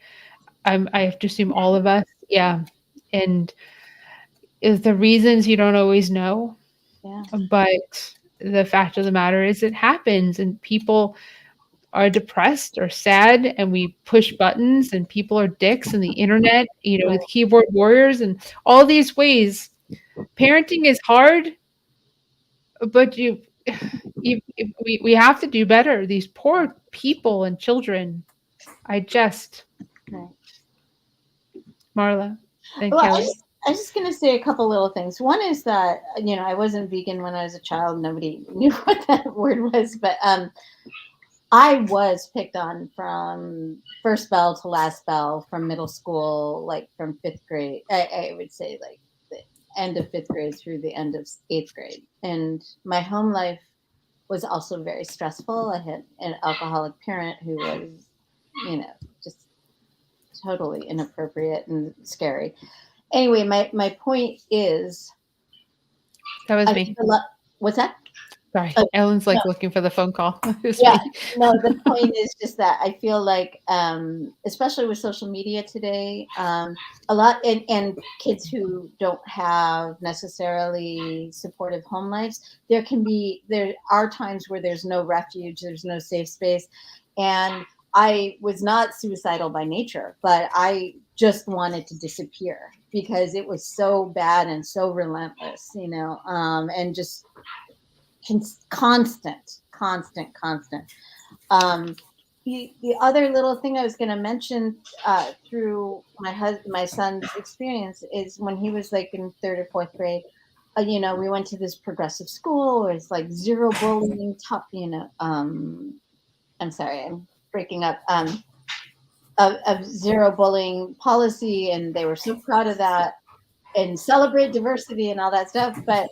A: I have to assume all of us. Yeah. And is the reasons you don't always know.
B: Yeah.
A: But the fact of the matter is it happens, and people are depressed or sad, and we push buttons, and people are dicks, and the internet,
B: Right.
A: with keyboard warriors and all these ways. Parenting is hard, but we have to do better. These poor people and children. I just
B: Right.
A: Marla and
B: Well,
A: Kelly.
B: I was just going to say a couple little things. One is that, I wasn't vegan when I was a child. Nobody knew what that word was, but I was picked on from first bell to last bell, from middle school, like from fifth grade. I would say like the end of fifth grade through the end of eighth grade. And my home life was also very stressful. I had an alcoholic parent who was, just totally inappropriate and scary. Anyway, my point is,
A: That was
B: I
A: me.
B: feel what's that?
A: Sorry.
B: Oh,
A: Ellen's
B: no.
A: looking for the phone call. It's
B: Yeah,
A: me.
B: no, the point is just that I feel like, especially with social media today, a lot, and kids who don't have necessarily supportive home lives, there are times where there's no refuge, there's no safe space. And I was not suicidal by nature, but I just wanted to disappear because it was so bad and so relentless, and just constant. Um, the other little thing I was going to mention, through my son's experience, is when he was like in third or fourth grade. We went to this progressive school where it's like zero bullying, top. I'm sorry, I'm breaking up. Of zero bullying policy, and they were so proud of that and celebrate diversity and all that stuff. But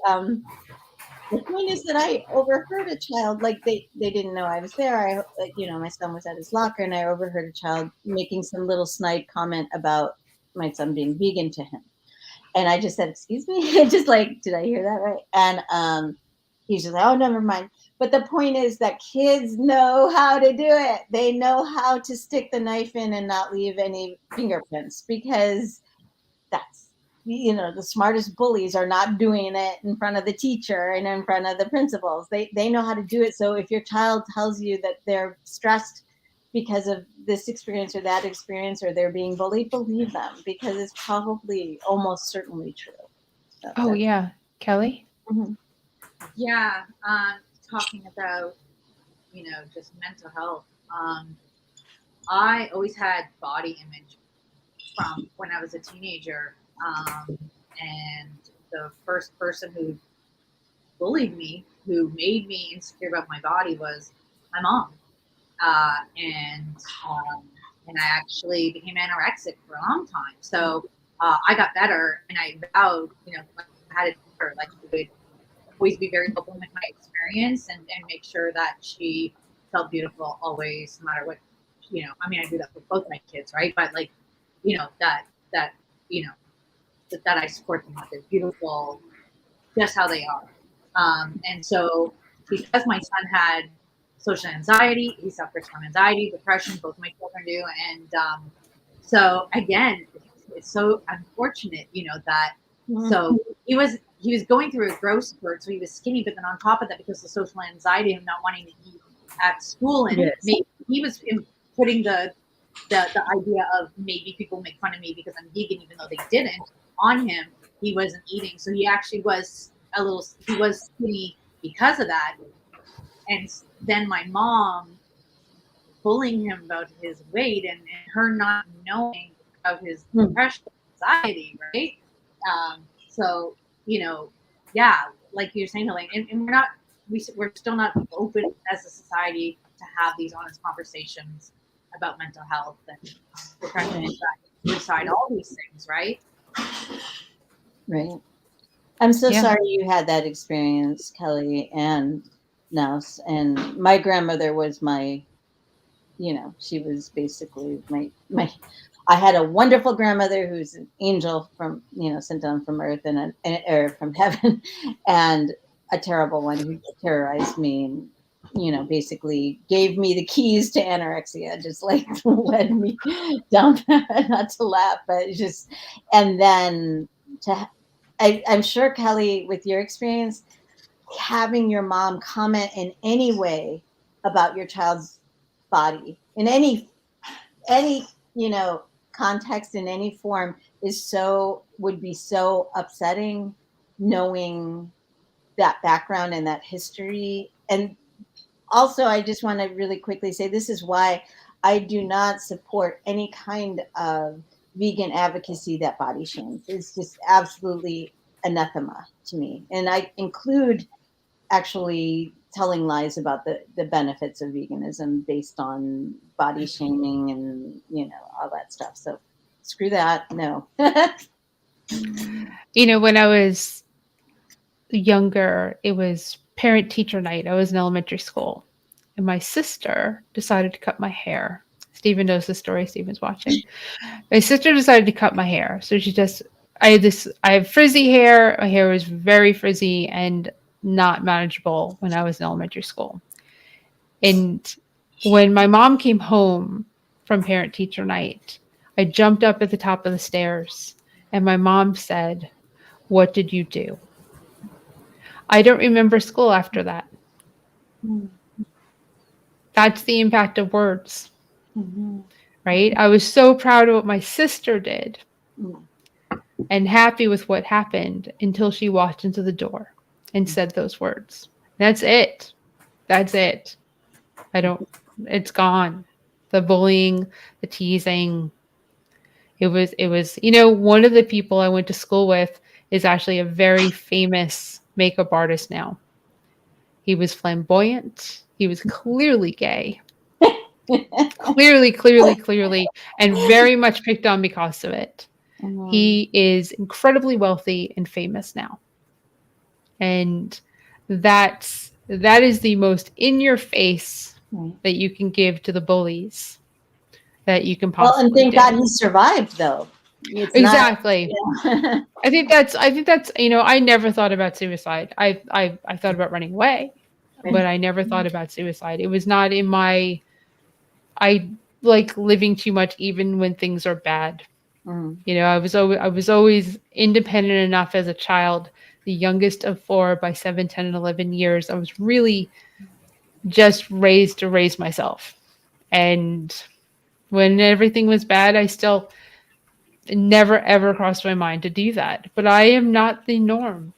B: the point is that I overheard a child, like they didn't know I was there. My son was at his locker, and I overheard a child making some little snide comment about my son being vegan to him. And I just said, "Excuse me," just like, did I hear that right? And he's just like, "Oh, never mind." But the point is that kids know how to do it. They know how to stick the knife in and not leave any fingerprints, because that's, the smartest bullies are not doing it in front of the teacher and in front of the principals. They know how to do it. So if your child tells you that they're stressed because of this experience or that experience, or they're being bullied, believe them, because it's probably almost certainly true. So
A: Oh yeah. Kelly?
B: Mhm.
C: Yeah, talking about, just mental health. I always had body image from when I was a teenager. And the first person who bullied me, who made me insecure about my body, was my mom. Uh, and um, and I actually became anorexic for a long time. So I got better, and I vowed, like, I had to tell her, like, I would always be very open with my experience, and make sure that she felt beautiful always, no matter what. I mean, I do that with both my kids, right? But like, that you know that I support them, that they're beautiful just how they are. And so, because my son had social anxiety, he suffers from anxiety, depression, both my children do. And so, again, it's so unfortunate, that. So he was going through a growth spurt, so he was skinny. But then on top of that, because of social anxiety and not wanting to eat at school, and
D: Yes.
C: he was putting the idea of maybe people make fun of me because I'm vegan, even though they didn't, on him. He wasn't eating, so he actually was he was skinny because of that. And then my mom bullying him about his weight, and her not knowing about his depression, anxiety, right? So, yeah, like you're saying, like, and we're still not open as a society to have these honest conversations about mental health and depression, anxiety, suicide, all these things, right?
B: Right. I'm so
A: Yeah.
B: sorry you had that experience, Kelly and Nels. And my grandmother was she was basically my. I had a wonderful grandmother who's an angel from, sent down from earth or from heaven, and a terrible one who terrorized me and, basically gave me the keys to anorexia, just like led me down, not to laugh, but just, and then I'm sure, Kelly, with your experience, having your mom comment in any way about your child's body in any context in any form would be so upsetting, knowing that background and that history. And also, I just want to really quickly say this is why I do not support any kind of vegan advocacy that body shames. It's just absolutely anathema to me. And I include actually telling lies about the benefits of veganism based on body shaming and, all that stuff. So screw that. No.
A: When I was younger, it was parent teacher night. I was in elementary school, and my sister decided to cut my hair. Stephen knows the story. Stephen's watching. My sister decided to cut my hair. So I have frizzy hair. My hair was very frizzy and not manageable when I was in elementary school. And when my mom came home from parent teacher night, I jumped up at the top of the stairs and my mom said, "What did you do?" I don't remember school after that. That's the impact of words, right? I was so proud of what my sister did and happy with what happened until she walked into the door and said those words. That's it. That's it. It's gone. The bullying, the teasing. It was, one of the people I went to school with is actually a very famous makeup artist now. He was flamboyant. He was clearly gay. clearly, and very much picked on because of it. He is incredibly wealthy and famous now. And that is the most in your face that you can give to the bullies that you can possibly
B: and thank
A: do.
B: God he survived, though. It's
A: exactly.
B: Not,
A: I think that's I never thought about suicide. I thought about running away, but I never thought about suicide. It was not in my I like living too much even when things are bad. I was always independent enough as a child, the youngest of 4 by 7, 10, and 11 years. I was really just raised to raise myself. And when everything was bad, I still never ever crossed my mind to do that. But I am not the norm.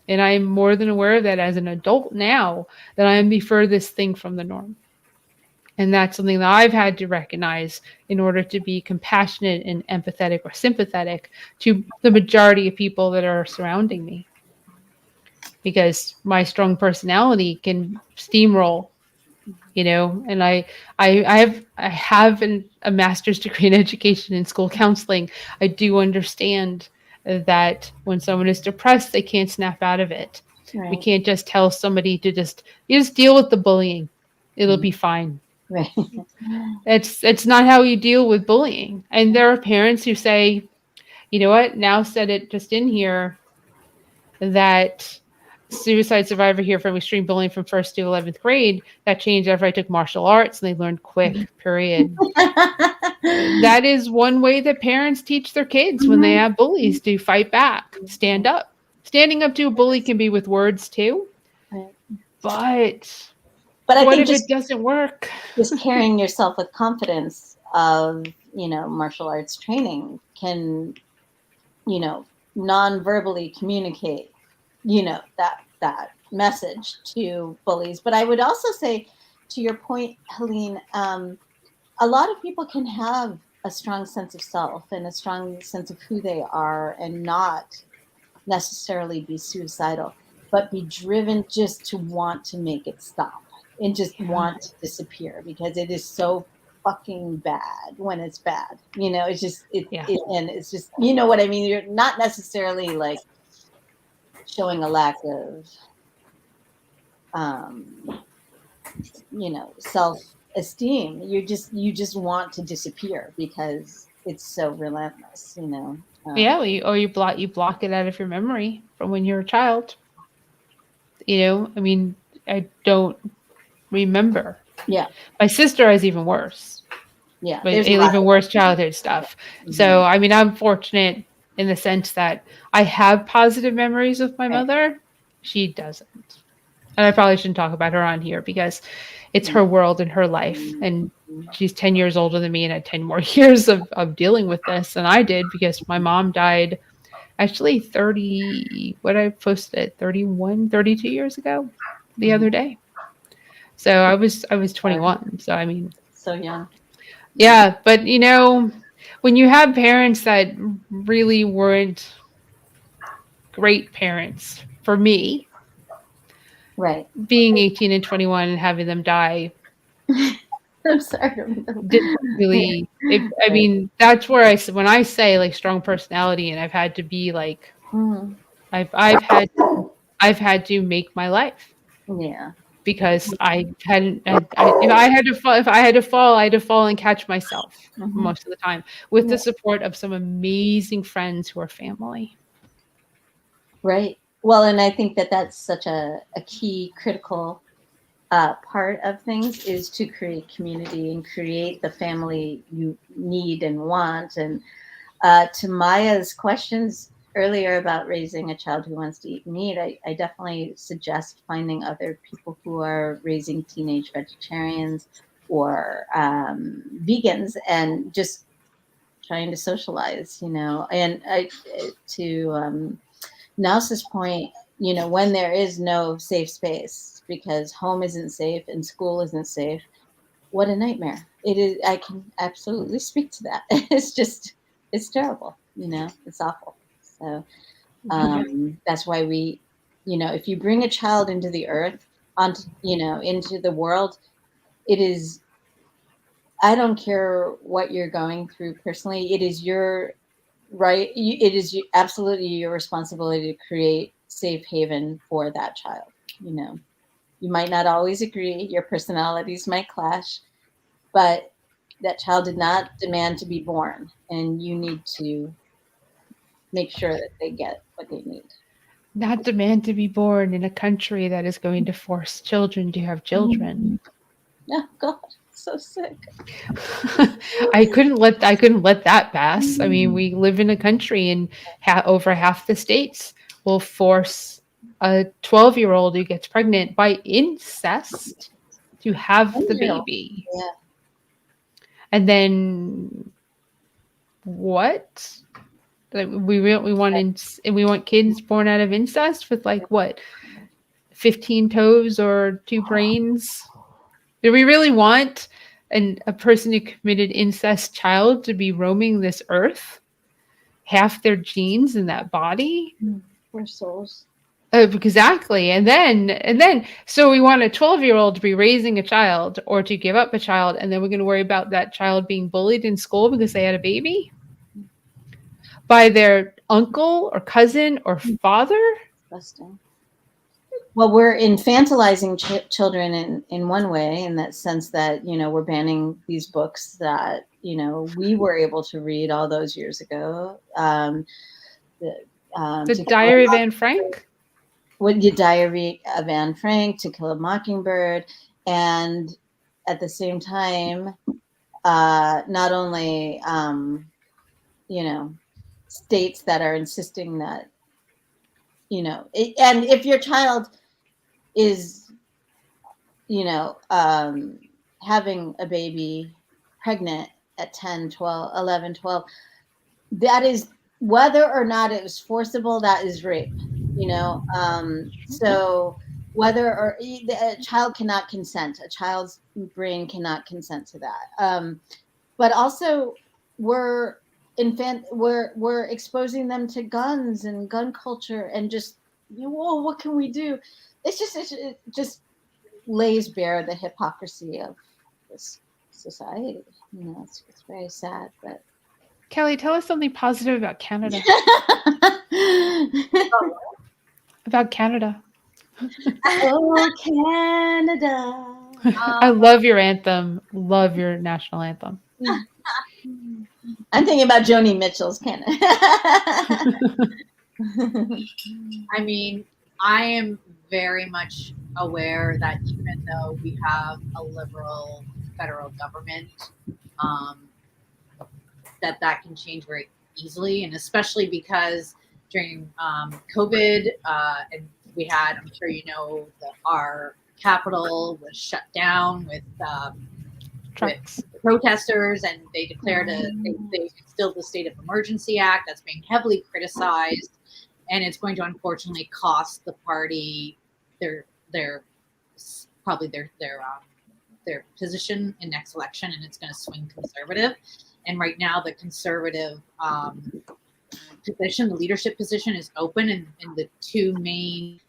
A: And I am more than aware of that as an adult now, that I am the furthest thing from the norm. And that's something that I've had to recognize in order to be compassionate and empathetic or sympathetic to the majority of people that are surrounding me. Because my strong personality can steamroll, and I have a master's degree in education and school counseling. I do understand that when someone is depressed, they can't snap out of it. Right. We can't just tell somebody to just deal with the bullying. It'll be fine.
B: right.
A: It's not how you deal with bullying. And there are parents who say, you know what, now said it just in here that suicide survivor here from extreme bullying from 1st to 11th grade, that changed after I took martial arts and they learned quick, period. That is one way that parents teach their kids when they have bullies to fight back, stand up. Standing up to a bully can be with words too, but
B: I
A: what
B: think
A: if it doesn't work?
B: Just carrying yourself with confidence of, martial arts training can, non-verbally communicate, that message to bullies. But I would also say, to your point, Helene, a lot of people can have a strong sense of self and a strong sense of who they are and not necessarily be suicidal, but be driven just to want to make it stop and just want to disappear because it is so fucking bad when it's bad. It's just, and it's just, you know what I mean? You're not necessarily like showing a lack of, self-esteem. You just want to disappear because it's so relentless,
A: you block it out of your memory from when you're a child. I don't remember.
B: Yeah.
A: My sister is even worse.
B: Yeah.
A: There's even worse childhood stuff. Yeah. So, I'm fortunate in the sense that I have positive memories with my mother. She doesn't. And I probably shouldn't talk about her on here because it's her world and her life. And she's 10 years older than me and had 10 more years of dealing with this than I did because my mom died actually 30, what I posted, 31, 32 years ago the other day. So I was 21. So I mean,
B: So young.
A: yeah, but you know, when you have parents that really weren't great parents for me,
B: Right.
A: being 18 and 21 and having them die
B: I'm sorry.
A: didn't really it, I mean, that's where when I say like strong personality and I've had to be like
B: Mm,
A: I've had to make my life
B: yeah.
A: because I hadn't if I had to fall I had to fall and catch myself
B: Hmm.
A: most of the time with
B: Yeah.
A: the support of some amazing friends who are family.
B: Right. Well, and I think that that's such a key critical part of things is to create community and create the family you need and want. And to Maya's questions earlier about raising a child who wants to eat meat, I definitely suggest finding other people who are raising teenage vegetarians or vegans and just trying to socialize, and to Nels's point, when there is no safe space because home isn't safe and school isn't safe, what a nightmare. It is. I can absolutely speak to that. It's terrible, it's awful. So that's why if you bring a child into the earth, into the world, it is, I don't care what you're going through personally, it is your right. It is absolutely your responsibility to create safe haven for that child. You might not always agree, your personalities might clash, but that child did not demand to be born, and you need to make sure that they get what they need.
A: Not demand to be born in a country that is going to force children to have children.
B: Oh God, so sick.
A: I couldn't let that pass. I mean, we live in a country and over half the states will force a 12-year-old who gets pregnant by incest to have the
B: Unreal.
A: baby.
B: Yeah.
A: And then what? Like, we want kids born out of incest with like what? 15 toes or two brains? Do we really want a person who committed incest child to be roaming this earth? Half their genes in that body?
B: We're souls.
A: Exactly. And then, so we want a 12-year-old to be raising a child or to give up a child, and then we're going to worry about that child being bullied in school because they had a baby by their uncle or cousin or father?
B: Disgusting. Well, we're infantilizing children in one way, in that sense that we're banning these books that we were able to read all those years ago. The,
A: The
B: To Kill a
A: Diary of Anne Frank?
B: What your Diary of Anne Frank, To Kill a Mockingbird, and at the same time, not only states that are insisting that and if your child is having a baby pregnant at 10, 12, 11, 12, that is, whether or not it was forcible, that is rape. So whether or a child cannot consent, a child's brain cannot consent to that. But also we're we're exposing them to guns and gun culture and just, whoa, what can we do? It just lays bare the hypocrisy of this society. It's very sad, but
A: Kelly, tell us something positive about Canada. About Canada.
B: Oh, Canada.
A: I love your anthem. Love your national anthem.
B: I'm thinking about Joni Mitchell's Canada.
C: I mean, I am very much aware that even though we have a liberal federal government, that can change very easily, and especially because during COVID and We had, I'm sure you know, our capital was shut down with
A: Trucks.
C: protesters, and they declared they instilled the state of emergency act that's being heavily criticized, and it's going to unfortunately cost the party their probably their position in next election, and it's going to swing conservative. And right now, the conservative position, the leadership position, is open, and the two main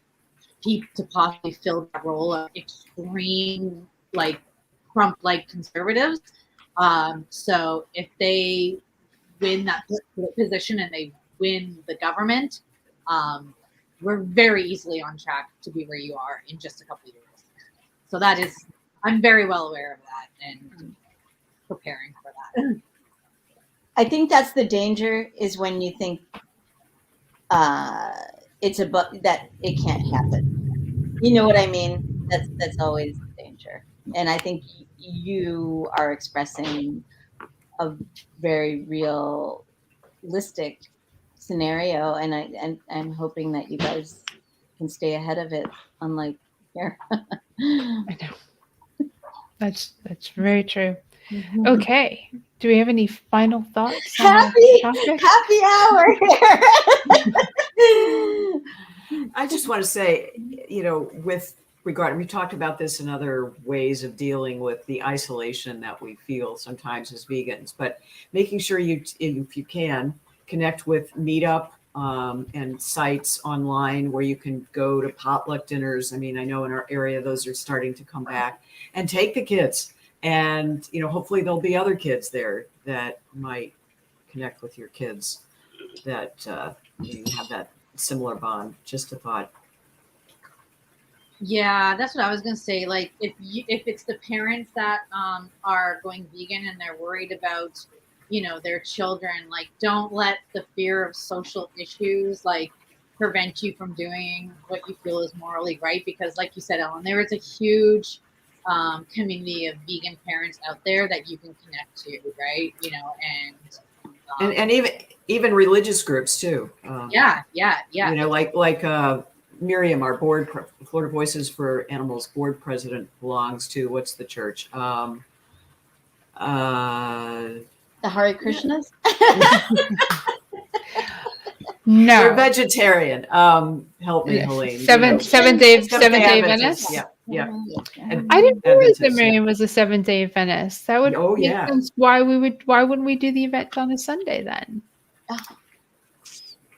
C: people to possibly fill that role of extreme, like Trump-like conservatives. So if they win that position and they win the government, we're very easily on track to be where you are in just a couple of years. So that is, I'm very well aware of that and preparing for that.
B: I think that's the danger, is when you think it's that it can't happen. You know what I mean? That's always the danger. And I think you are expressing a very realistic scenario, and I'm hoping that you guys can stay ahead of it, unlike here.
A: I know. That's very true. Okay. Do we have any final thoughts on the topic?
B: Happy hour here.
D: I just want to say, with regard, we talked about this in other ways of dealing with the isolation that we feel sometimes as vegans, but making sure if you can, connect with Meetup and sites online where you can go to potluck dinners. I mean, I know in our area, those are starting to come back, and take the kids. And, hopefully there'll be other kids there that might connect with your kids, that you have that similar bond. Just a thought.
C: Yeah, that's what I was gonna say. Like, if it's the parents that are going vegan and they're worried about, their children, like, don't let the fear of social issues prevent you from doing what you feel is morally right. Because, like you said, Ellen, there is a huge community of vegan parents out there that you can connect to, right?
D: And even religious groups too.
C: Yeah.
D: Like Miriam, our Florida Voices for Animals board president, belongs to, what's the church?
B: The Hare Krishnas?
A: No.
D: They're vegetarian. Help me, Helene.
A: Seventh Day Adventist.
D: Yeah. And
A: I didn't realize that
D: Adventist,
A: Miriam was a Seventh Day Adventist. That would make sense. Why wouldn't we do the event on a Sunday then?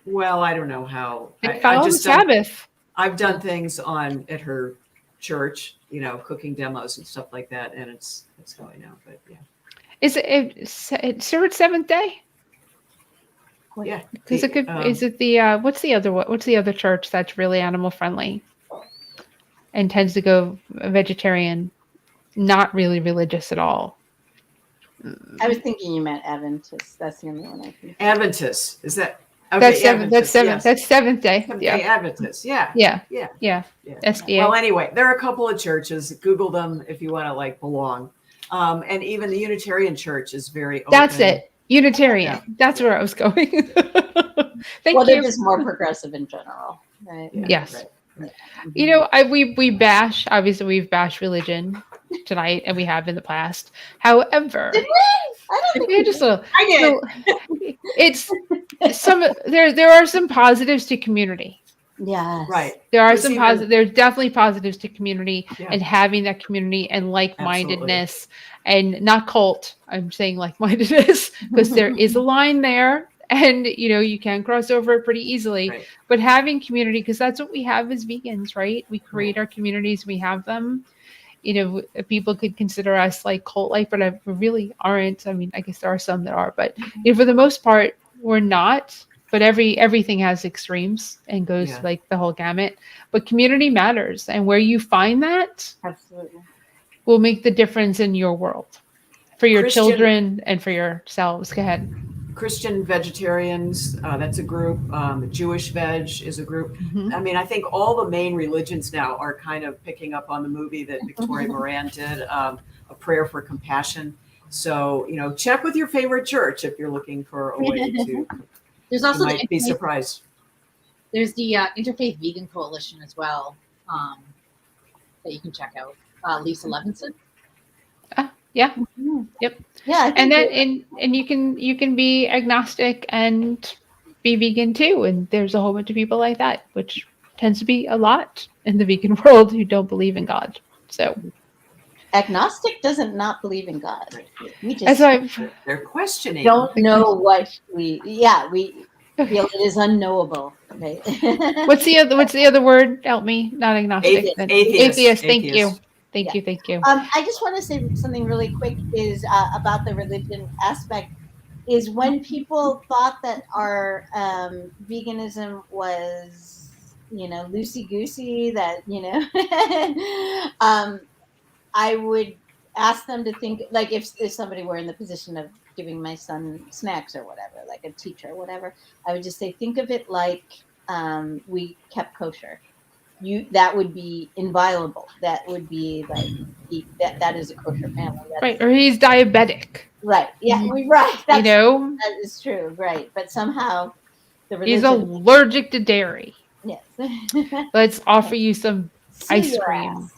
D: Well, I don't know how.
A: They follow the Sabbath.
D: I've done things at her church, cooking demos and stuff like that, and it's how I know. But yeah,
A: is it Seventh Day?
D: Yeah,
A: because it could. Is it the what's the other church that's really animal friendly and tends to go vegetarian, not really religious at all?
B: I was thinking you meant Adventist. That's the only one I think.
D: Adventist, is that? Okay,
A: that's seventh. That's seventh.
D: Yes.
A: That's Seventh Day.
D: Seventh
A: Yeah.
D: Day Adventist. Yeah. SDA. Well, anyway, there are a couple of churches. Google them if you want to belong. And even the Unitarian Church is very open.
A: That's it. Unitarian. Yeah. That's where I was going. Thank you.
B: They're just more progressive in general, right?
A: Yeah, yes. Right. We've bashed religion tonight, and we have in the past. However,
B: did we? I don't think
A: just a, I did. It's there are some positives to community.
B: Yeah.
D: Right.
B: There
A: are some positive. There's definitely positives to community and having that community and like-mindedness. Absolutely. And not cult. I'm saying like-mindedness because there is a line there, and you can cross over it pretty easily. Right. But having community, because that's what we have as vegans, right? We create our communities. We have them. People could consider us like cult-like, but we really aren't. I mean, I guess there are some that are, but for the most part, we're not. But everything has extremes and goes like the whole gamut. But community matters, and where you find that,
B: absolutely, will
A: make the difference in your world, for your children and for yourselves. Go ahead.
D: Christian vegetarians, that's a group. Jewish veg is a group. Mm-hmm. I mean, I think all the main religions now are kind of picking up on the movie that Victoria Moran did, A Prayer for Compassion. So, check with your favorite church if you're looking for a way to.
C: There's also
D: you might be surprised.
C: There's the Interfaith Vegan Coalition as well, that you can check out. Lisa Levinson.
A: Yeah.
B: Mhm.
A: Yep.
B: Yeah, I
A: And
B: think
A: then and you can be agnostic and be vegan too. And there's a whole bunch of people like that, which tends to be a lot in the vegan world who don't believe in God. So
B: agnostic doesn't not believe in God. We
A: that's
B: just
A: why
D: They're questioning.
B: don't
A: The
B: know
A: question-
B: what we feel it is unknowable. Right?
A: what's the other word? Help me. Not agnostic.
B: Atheist.
A: Then
D: Atheist.
A: Thank you.
B: Yeah.
A: Thank you.
B: I just want to say something really quick is about the religion aspect. Is when people thought that our veganism was, loosey goosey, that I would ask them to think, like, if somebody were in the position of giving my son snacks or whatever, like a teacher or whatever, I would just say, think of it like we kept kosher. That would be inviolable. That would be like that is a kosher family.
A: Right.
B: That's
A: Or he's diabetic.
B: right. Yeah, right.
A: You know,
B: That is true. Right, but somehow the
A: he's
B: religion.
A: allergic to dairy.
B: Yes.
A: Let's offer you some
B: Sue
A: ice
B: your
A: cream.
B: ass.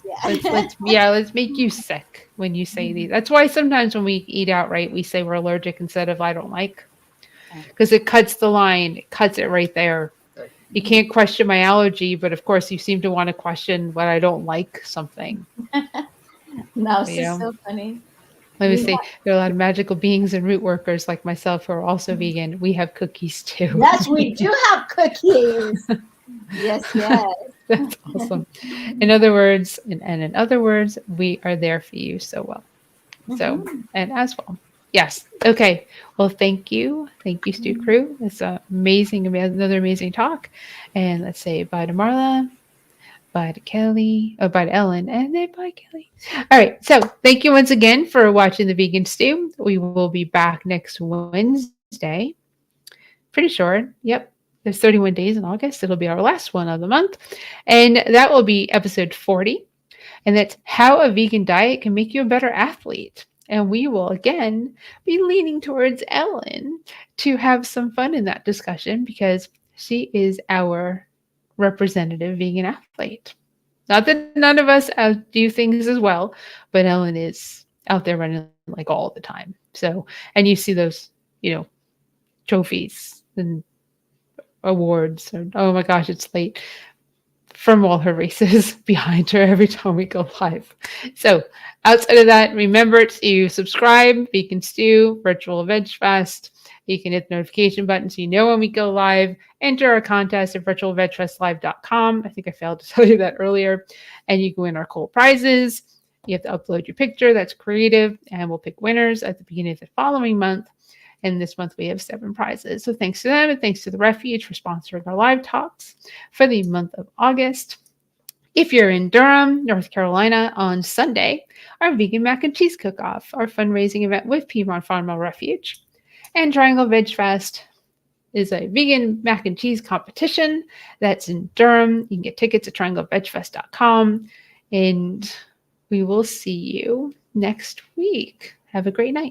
B: Yeah.
A: Let's make you sick when you say these. That's why sometimes when we eat outright, we say we're allergic instead of I don't like, because it cuts the line. It cuts it right there. You can't question my allergy, but of course you seem to want to question what I don't like something.
B: No, this
A: You
B: is
A: know,
B: so funny.
A: let me
B: We
A: say there are a lot of magical beings and root workers like myself who are also vegan. We have cookies too.
B: Yes, we do have cookies. Yes, yes.
A: That's awesome. In other words, and in other words, we are there for you so well. So,
B: Mhm.
A: and as well. Yes. Okay. Well, thank you. Thank you, Stu Crew. It's another amazing talk. And let's say bye to Marla, bye to Kelly, bye to Ellen, and then bye, Kelly. All right. So, thank you once again for watching the Vegan Stew. We will be back next Wednesday. Pretty short. Yep. There's 31 days in August. It'll be our last one of the month. And that will be episode 40. And that's how a vegan diet can make you a better athlete. And we will again be leaning towards Ellen to have some fun in that discussion because she is our representative vegan athlete. Not that none of us do things as well, but Ellen is out there running like all the time. So, and you see those, trophies and awards. And, oh my gosh, it's late from all her races behind her every time we go live. So, outside of that, remember to subscribe, Vegan Stew, Virtual Veg Fest. You can hit the notification button so you know when we go live. Enter our contest at virtualvegfestlive.com. I think I failed to tell you that earlier. And you can win our cool prizes. You have to upload your picture. That's creative. And we'll pick winners at the beginning of the following month. And this month we have 7 prizes. So thanks to them and thanks to the Refuge for sponsoring our live talks for the month of August. If you're in Durham, North Carolina on Sunday, our Vegan Mac and Cheese Cook-Off, our fundraising event with Piedmont Farm Refuge. And Triangle Veg Fest is a vegan mac and cheese competition that's in Durham. You can get tickets at trianglevegfest.com. And we will see you next week. Have a great night.